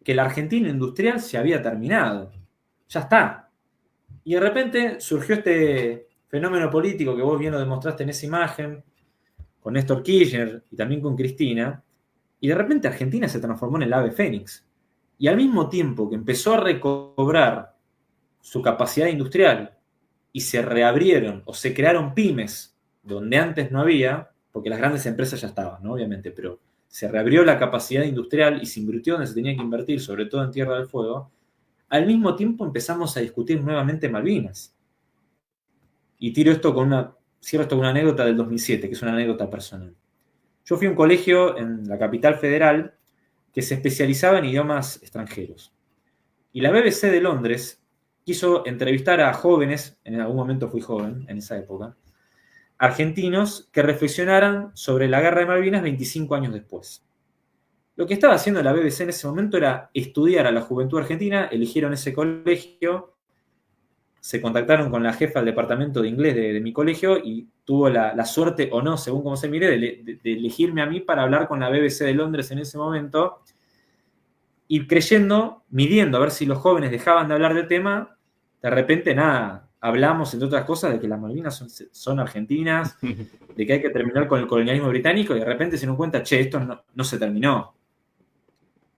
Speaker 2: Que la Argentina industrial se había terminado. Ya está. Y de repente surgió este fenómeno político que vos bien lo demostraste en esa imagen, con Néstor Kirchner y también con Cristina, y de repente Argentina se transformó en el ave fénix. Y al mismo tiempo que empezó a recobrar su capacidad industrial y se reabrieron o se crearon pymes donde antes no había, porque las grandes empresas ya estaban, ¿no? Obviamente, pero se reabrió la capacidad industrial y se invirtió donde se tenía que invertir, sobre todo en Tierra del Fuego, al mismo tiempo empezamos a discutir nuevamente Malvinas. Y cierro esto con una anécdota del 2007, que es una anécdota personal. Yo fui a un colegio en la capital federal que se especializaba en idiomas extranjeros. Y la BBC de Londres quiso entrevistar a jóvenes, en algún momento fui joven en esa época, argentinos que reflexionaran sobre la guerra de Malvinas 25 años después. Lo que estaba haciendo la BBC en ese momento era estudiar a la juventud argentina, eligieron ese colegio, se contactaron con la jefa del departamento de inglés de mi colegio y tuvo la suerte, o no, según cómo se mire, de elegirme a mí para hablar con la BBC de Londres en ese momento y creyendo, midiendo a ver si los jóvenes dejaban de hablar del tema, de repente nada, hablamos, entre otras cosas, de que las Malvinas son argentinas, de que hay que terminar con el colonialismo británico, y de repente se nos cuenta, che, esto no se terminó.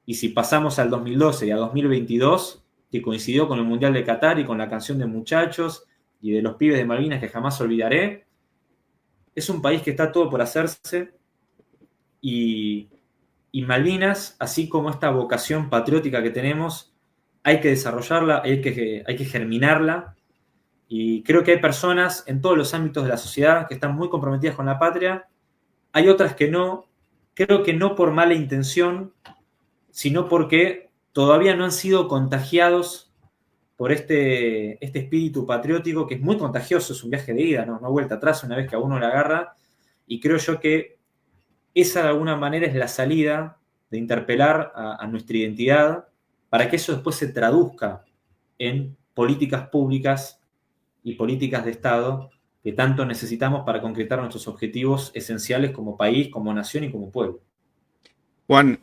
Speaker 2: Y si pasamos al 2012 y a 2022, que coincidió con el Mundial de Qatar y con la canción de Muchachos y de los pibes de Malvinas que jamás olvidaré, es un país que está todo por hacerse y Malvinas, así como esta vocación patriótica que tenemos, hay que desarrollarla, hay que germinarla Y creo que hay personas en todos los ámbitos de la sociedad que están muy comprometidas con la patria. Hay otras que no. Creo que no por mala intención, sino porque todavía no han sido contagiados por este espíritu patriótico que es muy contagioso, es un viaje de ida, no vuelta atrás una vez que a uno le agarra. Y creo yo que esa de alguna manera es la salida de interpelar a nuestra identidad para que eso después se traduzca en políticas públicas y políticas de Estado que tanto necesitamos para concretar nuestros objetivos esenciales como país, como nación y como pueblo.
Speaker 1: Juan,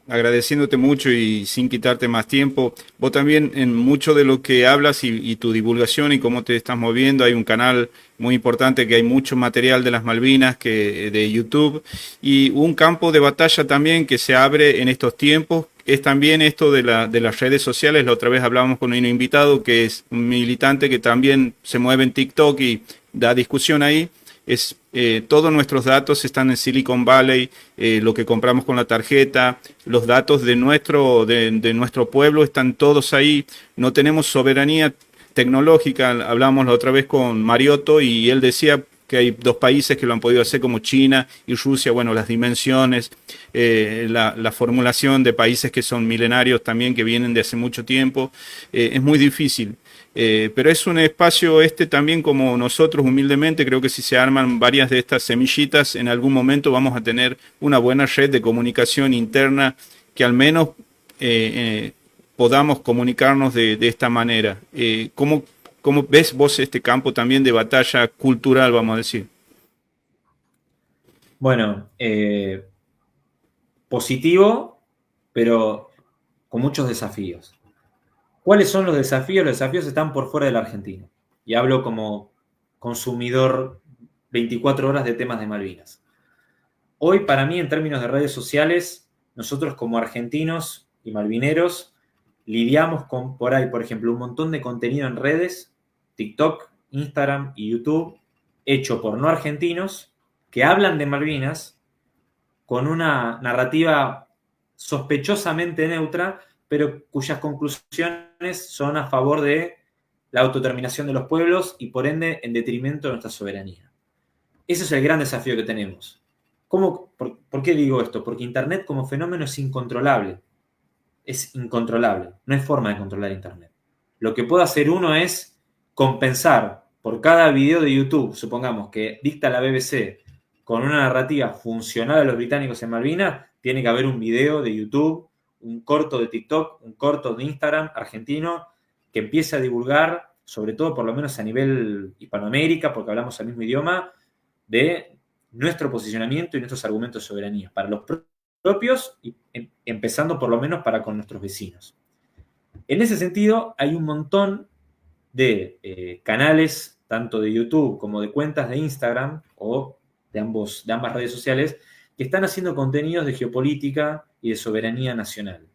Speaker 1: agradeciéndote mucho y sin quitarte más tiempo, vos también en mucho de lo que hablas y tu divulgación y cómo te estás moviendo, hay un canal muy importante que hay mucho material de las Malvinas que de YouTube y un campo de batalla también que se abre en estos tiempos. Es también esto de las redes sociales. La otra vez hablábamos con un invitado que es un militante que también se mueve en TikTok y da discusión ahí. Todos nuestros datos están en Silicon Valley, lo que compramos con la tarjeta, los datos de nuestro pueblo están todos ahí, no tenemos soberanía tecnológica. Hablábamos la otra vez con Mariotto y él decía que hay dos países que lo han podido hacer como China y Rusia, bueno, las dimensiones, la formulación de países que son milenarios también, que vienen de hace mucho tiempo, es muy difícil. Pero es un espacio también como nosotros humildemente, creo que si se arman varias de estas semillitas, en algún momento vamos a tener una buena red de comunicación interna que al menos podamos comunicarnos de esta manera. ¿Cómo ves vos este campo también de batalla cultural, vamos a decir?
Speaker 2: Bueno, positivo, pero con muchos desafíos. ¿Cuáles son los desafíos? Los desafíos están por fuera de la Argentina. Y hablo como consumidor 24 horas de temas de Malvinas. Hoy, para mí, en términos de redes sociales, nosotros como argentinos y malvineros lidiamos con, por ahí, por ejemplo, un montón de contenido en redes, TikTok, Instagram y YouTube, hecho por no argentinos, que hablan de Malvinas con una narrativa sospechosamente neutra, pero cuyas conclusiones son a favor de la autodeterminación de los pueblos y por ende en detrimento de nuestra soberanía. Ese es el gran desafío que tenemos. ¿Por qué digo esto? Porque Internet como fenómeno es incontrolable. Es incontrolable. No hay forma de controlar Internet. Lo que puede hacer uno es compensar por cada video de YouTube, supongamos que dicta la BBC, con una narrativa funcional a los británicos en Malvinas, tiene que haber un video de YouTube, un corto de TikTok, un corto de Instagram argentino que empiece a divulgar, sobre todo por lo menos a nivel Hispanoamérica, porque hablamos el mismo idioma, de nuestro posicionamiento y nuestros argumentos de soberanía para los propios y empezando por lo menos para con nuestros vecinos. En ese sentido, hay un montón de canales, tanto de YouTube como de cuentas de Instagram o de ambas redes sociales, que están haciendo contenidos de geopolítica y de soberanía nacional.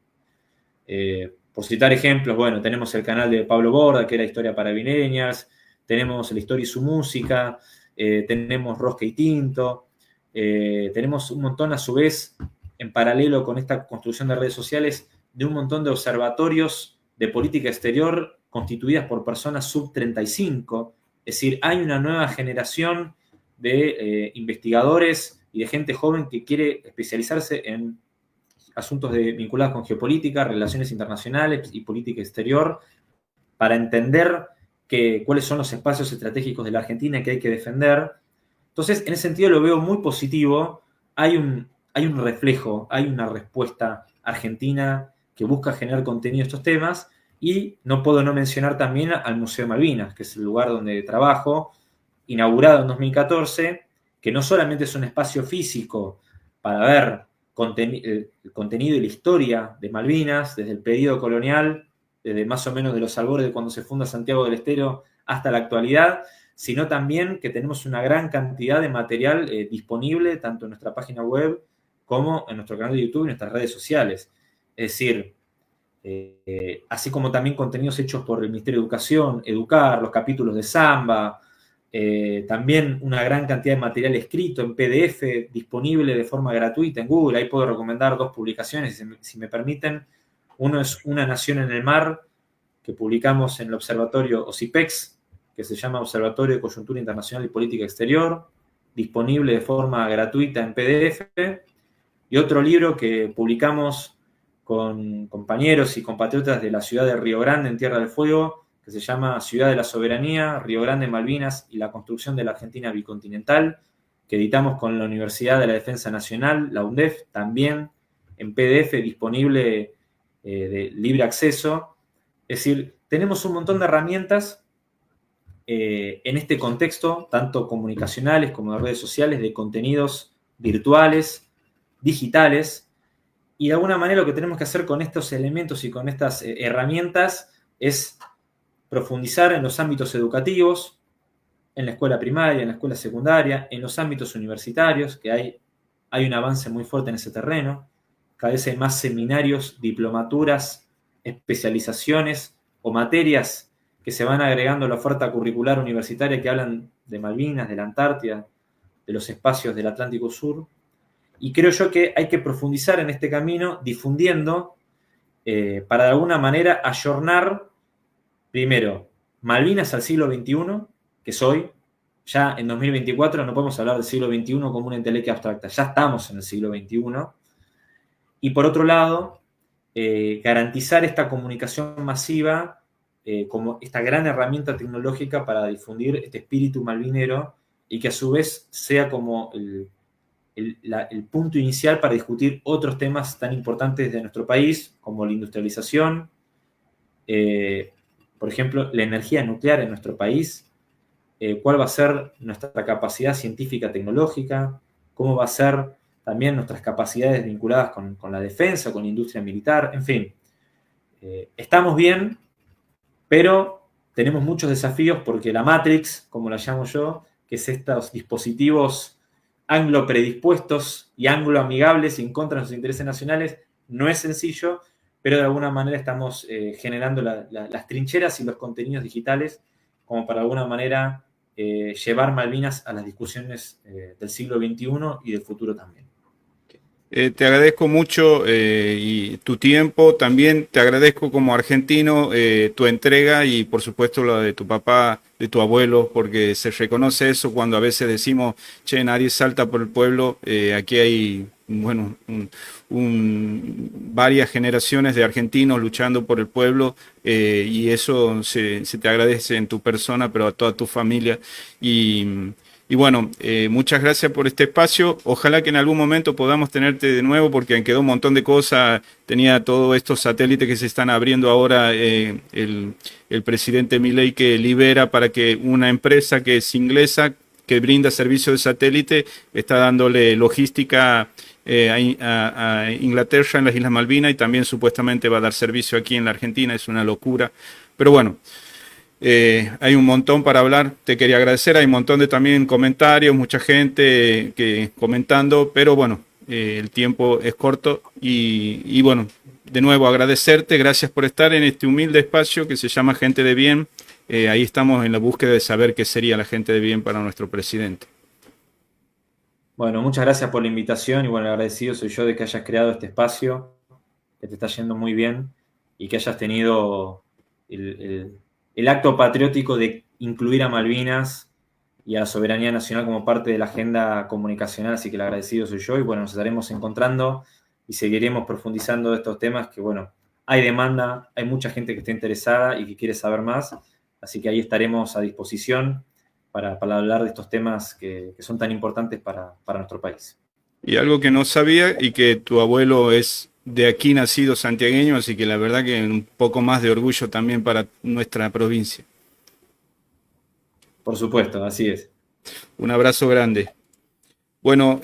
Speaker 2: Por citar ejemplos, bueno, tenemos el canal de Pablo Borda, que era Historia para Vineñas, tenemos La Historia y su Música, tenemos Rosca y Tinto, tenemos un montón a su vez, en paralelo con esta construcción de redes sociales, de un montón de observatorios de política exterior constituidas por personas sub 35, es decir, hay una nueva generación de investigadores y de gente joven que quiere especializarse en asuntos vinculados con geopolítica, relaciones internacionales y política exterior, para entender cuáles son los espacios estratégicos de la Argentina que hay que defender. Entonces, en ese sentido lo veo muy positivo. Hay un reflejo, hay una respuesta argentina que busca generar contenido de estos temas, y no puedo no mencionar también al Museo de Malvinas, que es el lugar donde trabajo, inaugurado en 2014, que no solamente es un espacio físico para ver el contenido y la historia de Malvinas, desde el periodo colonial, desde más o menos de los albores de cuando se funda Santiago del Estero hasta la actualidad, sino también que tenemos una gran cantidad de material disponible tanto en nuestra página web como en nuestro canal de YouTube y en nuestras redes sociales. Es decir, así como también contenidos hechos por el Ministerio de Educación, Educar, los capítulos de Samba, también una gran cantidad de material escrito en PDF disponible de forma gratuita en Google. Ahí puedo recomendar dos publicaciones, si me permiten. Uno es Una Nación en el Mar, que publicamos en el Observatorio OSIPEX, que se llama Observatorio de Coyuntura Internacional y Política Exterior, disponible de forma gratuita en PDF, y otro libro que publicamos con compañeros y compatriotas de la ciudad de Río Grande, en Tierra del Fuego, que se llama Ciudad de la Soberanía, Río Grande, Malvinas y la construcción de la Argentina bicontinental, que editamos con la Universidad de la Defensa Nacional, la UNDEF, también en PDF disponible de libre acceso. Es decir, tenemos un montón de herramientas en este contexto, tanto comunicacionales como de redes sociales, de contenidos virtuales, digitales, y de alguna manera lo que tenemos que hacer con estos elementos y con estas herramientas es profundizar en los ámbitos educativos, en la escuela primaria, en la escuela secundaria, en los ámbitos universitarios, que hay un avance muy fuerte en ese terreno. Cada vez hay más seminarios, diplomaturas, especializaciones o materias que se van agregando a la oferta curricular universitaria que hablan de Malvinas, de la Antártida, de los espacios del Atlántico Sur. Y creo yo que hay que profundizar en este camino difundiendo para de alguna manera ayornar primero Malvinas al siglo XXI, que es hoy. Ya en 2024 no podemos hablar del siglo XXI como una entelequia abstracta, ya estamos en el siglo XXI. Y por otro lado, garantizar esta comunicación masiva como esta gran herramienta tecnológica para difundir este espíritu malvinero y que a su vez sea como el punto inicial para discutir otros temas tan importantes de nuestro país, como la industrialización, por ejemplo, la energía nuclear en nuestro país, cuál va a ser nuestra capacidad científica tecnológica, cómo va a ser también nuestras capacidades vinculadas con la defensa, con la industria militar, en fin. Estamos bien, pero tenemos muchos desafíos porque la Matrix, como la llamo yo, que es estos dispositivos anglo predispuestos y anglo amigables y en contra de nuestros intereses nacionales, no es sencillo, pero de alguna manera estamos generando las trincheras y los contenidos digitales como para de alguna manera llevar Malvinas a las discusiones del siglo XXI y del futuro también.
Speaker 1: Te agradezco mucho y tu tiempo, también te agradezco como argentino tu entrega y por supuesto la de tu papá, de tu abuelo, porque se reconoce eso cuando a veces decimos, che, nadie salta por el pueblo, aquí hay, bueno, varias generaciones de argentinos luchando por el pueblo y eso se te agradece en tu persona, pero a toda tu familia y bueno, muchas gracias por este espacio. Ojalá que en algún momento podamos tenerte de nuevo porque quedó un montón de cosas. Tenía todos estos satélites que se están abriendo ahora. El presidente Milei que libera para que una empresa que es inglesa, que brinda servicio de satélite, está dándole logística a Inglaterra en las Islas Malvinas y también supuestamente va a dar servicio aquí en la Argentina. Es una locura. Pero bueno. Hay un montón para hablar, te quería agradecer, hay un montón de también comentarios, mucha gente que comentando, pero bueno, el tiempo es corto y bueno, de nuevo agradecerte, gracias por estar en este humilde espacio que se llama Gente de Bien, ahí estamos en la búsqueda de saber qué sería la gente de bien para nuestro presidente.
Speaker 2: Bueno, muchas gracias por la invitación y bueno, agradecido soy yo de que hayas creado este espacio, que te está yendo muy bien y que hayas tenido el acto patriótico de incluir a Malvinas y a la soberanía nacional como parte de la agenda comunicacional, así que el agradecido soy yo y bueno, nos estaremos encontrando y seguiremos profundizando estos temas que bueno, hay demanda, hay mucha gente que está interesada y que quiere saber más, así que ahí estaremos a disposición para hablar de estos temas que son tan importantes para nuestro país.
Speaker 1: Y algo que no sabía y que tu abuelo es de aquí nacido santiagueño, así que la verdad que un poco más de orgullo también para nuestra provincia.
Speaker 2: Por supuesto, así es.
Speaker 1: Un abrazo grande. Bueno,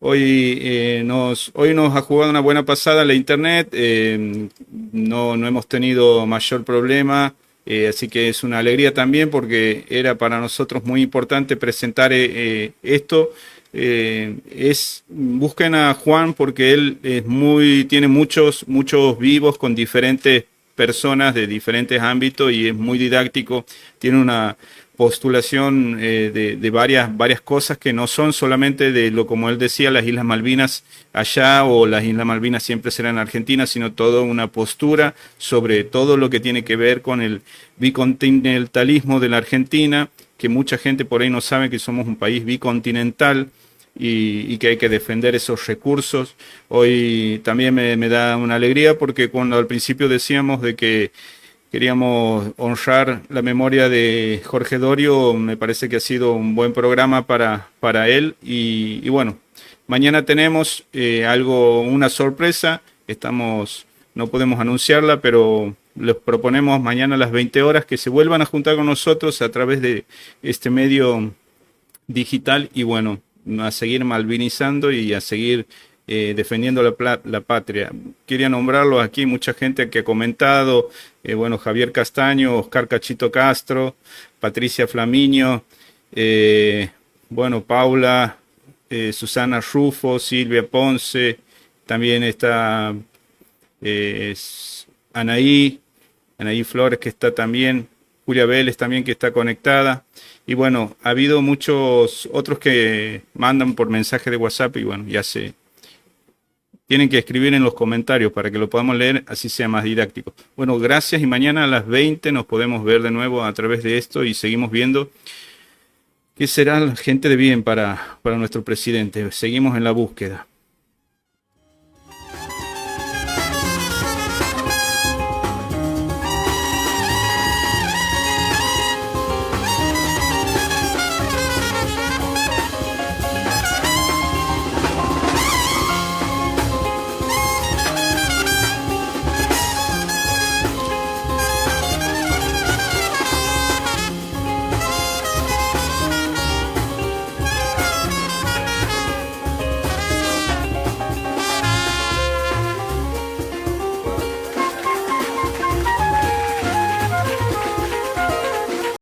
Speaker 1: hoy nos ha jugado una buena pasada la internet, no hemos tenido mayor problema, así que es una alegría también porque era para nosotros muy importante presentar esto. Busquen a Juan porque él tiene muchos vivos con diferentes personas de diferentes ámbitos y es muy didáctico, tiene postulación de varias cosas que no son solamente de lo, como él decía, las Islas Malvinas allá o las Islas Malvinas siempre serán Argentina, sino toda una postura sobre todo lo que tiene que ver con el bicontinentalismo de la Argentina, que mucha gente por ahí no sabe que somos un país bicontinental y que hay que defender esos recursos. Hoy también me da una alegría porque cuando al principio decíamos de que queríamos honrar la memoria de Jorge Dorio, me parece que ha sido un buen programa para él y bueno, mañana tenemos una sorpresa, no podemos anunciarla, pero les proponemos mañana a las 20 horas que se vuelvan a juntar con nosotros a través de este medio digital y bueno, a seguir malvinizando y a seguir defendiendo la patria. Quería nombrarlo aquí, mucha gente que ha comentado, bueno, Javier Castaño, Oscar Cachito Castro, Patricia Flamiño, bueno, Paula, Susana Rufo, Silvia Ponce, también está Anaí Flores que está también, Julia Vélez también que está conectada. Y bueno, ha habido muchos otros que mandan por mensaje de WhatsApp y bueno, tienen que escribir en los comentarios para que lo podamos leer, así sea más didáctico. Bueno, gracias y mañana a las 20 nos podemos ver de nuevo a través de esto y seguimos viendo qué será la gente de bien para nuestro presidente. Seguimos en la búsqueda.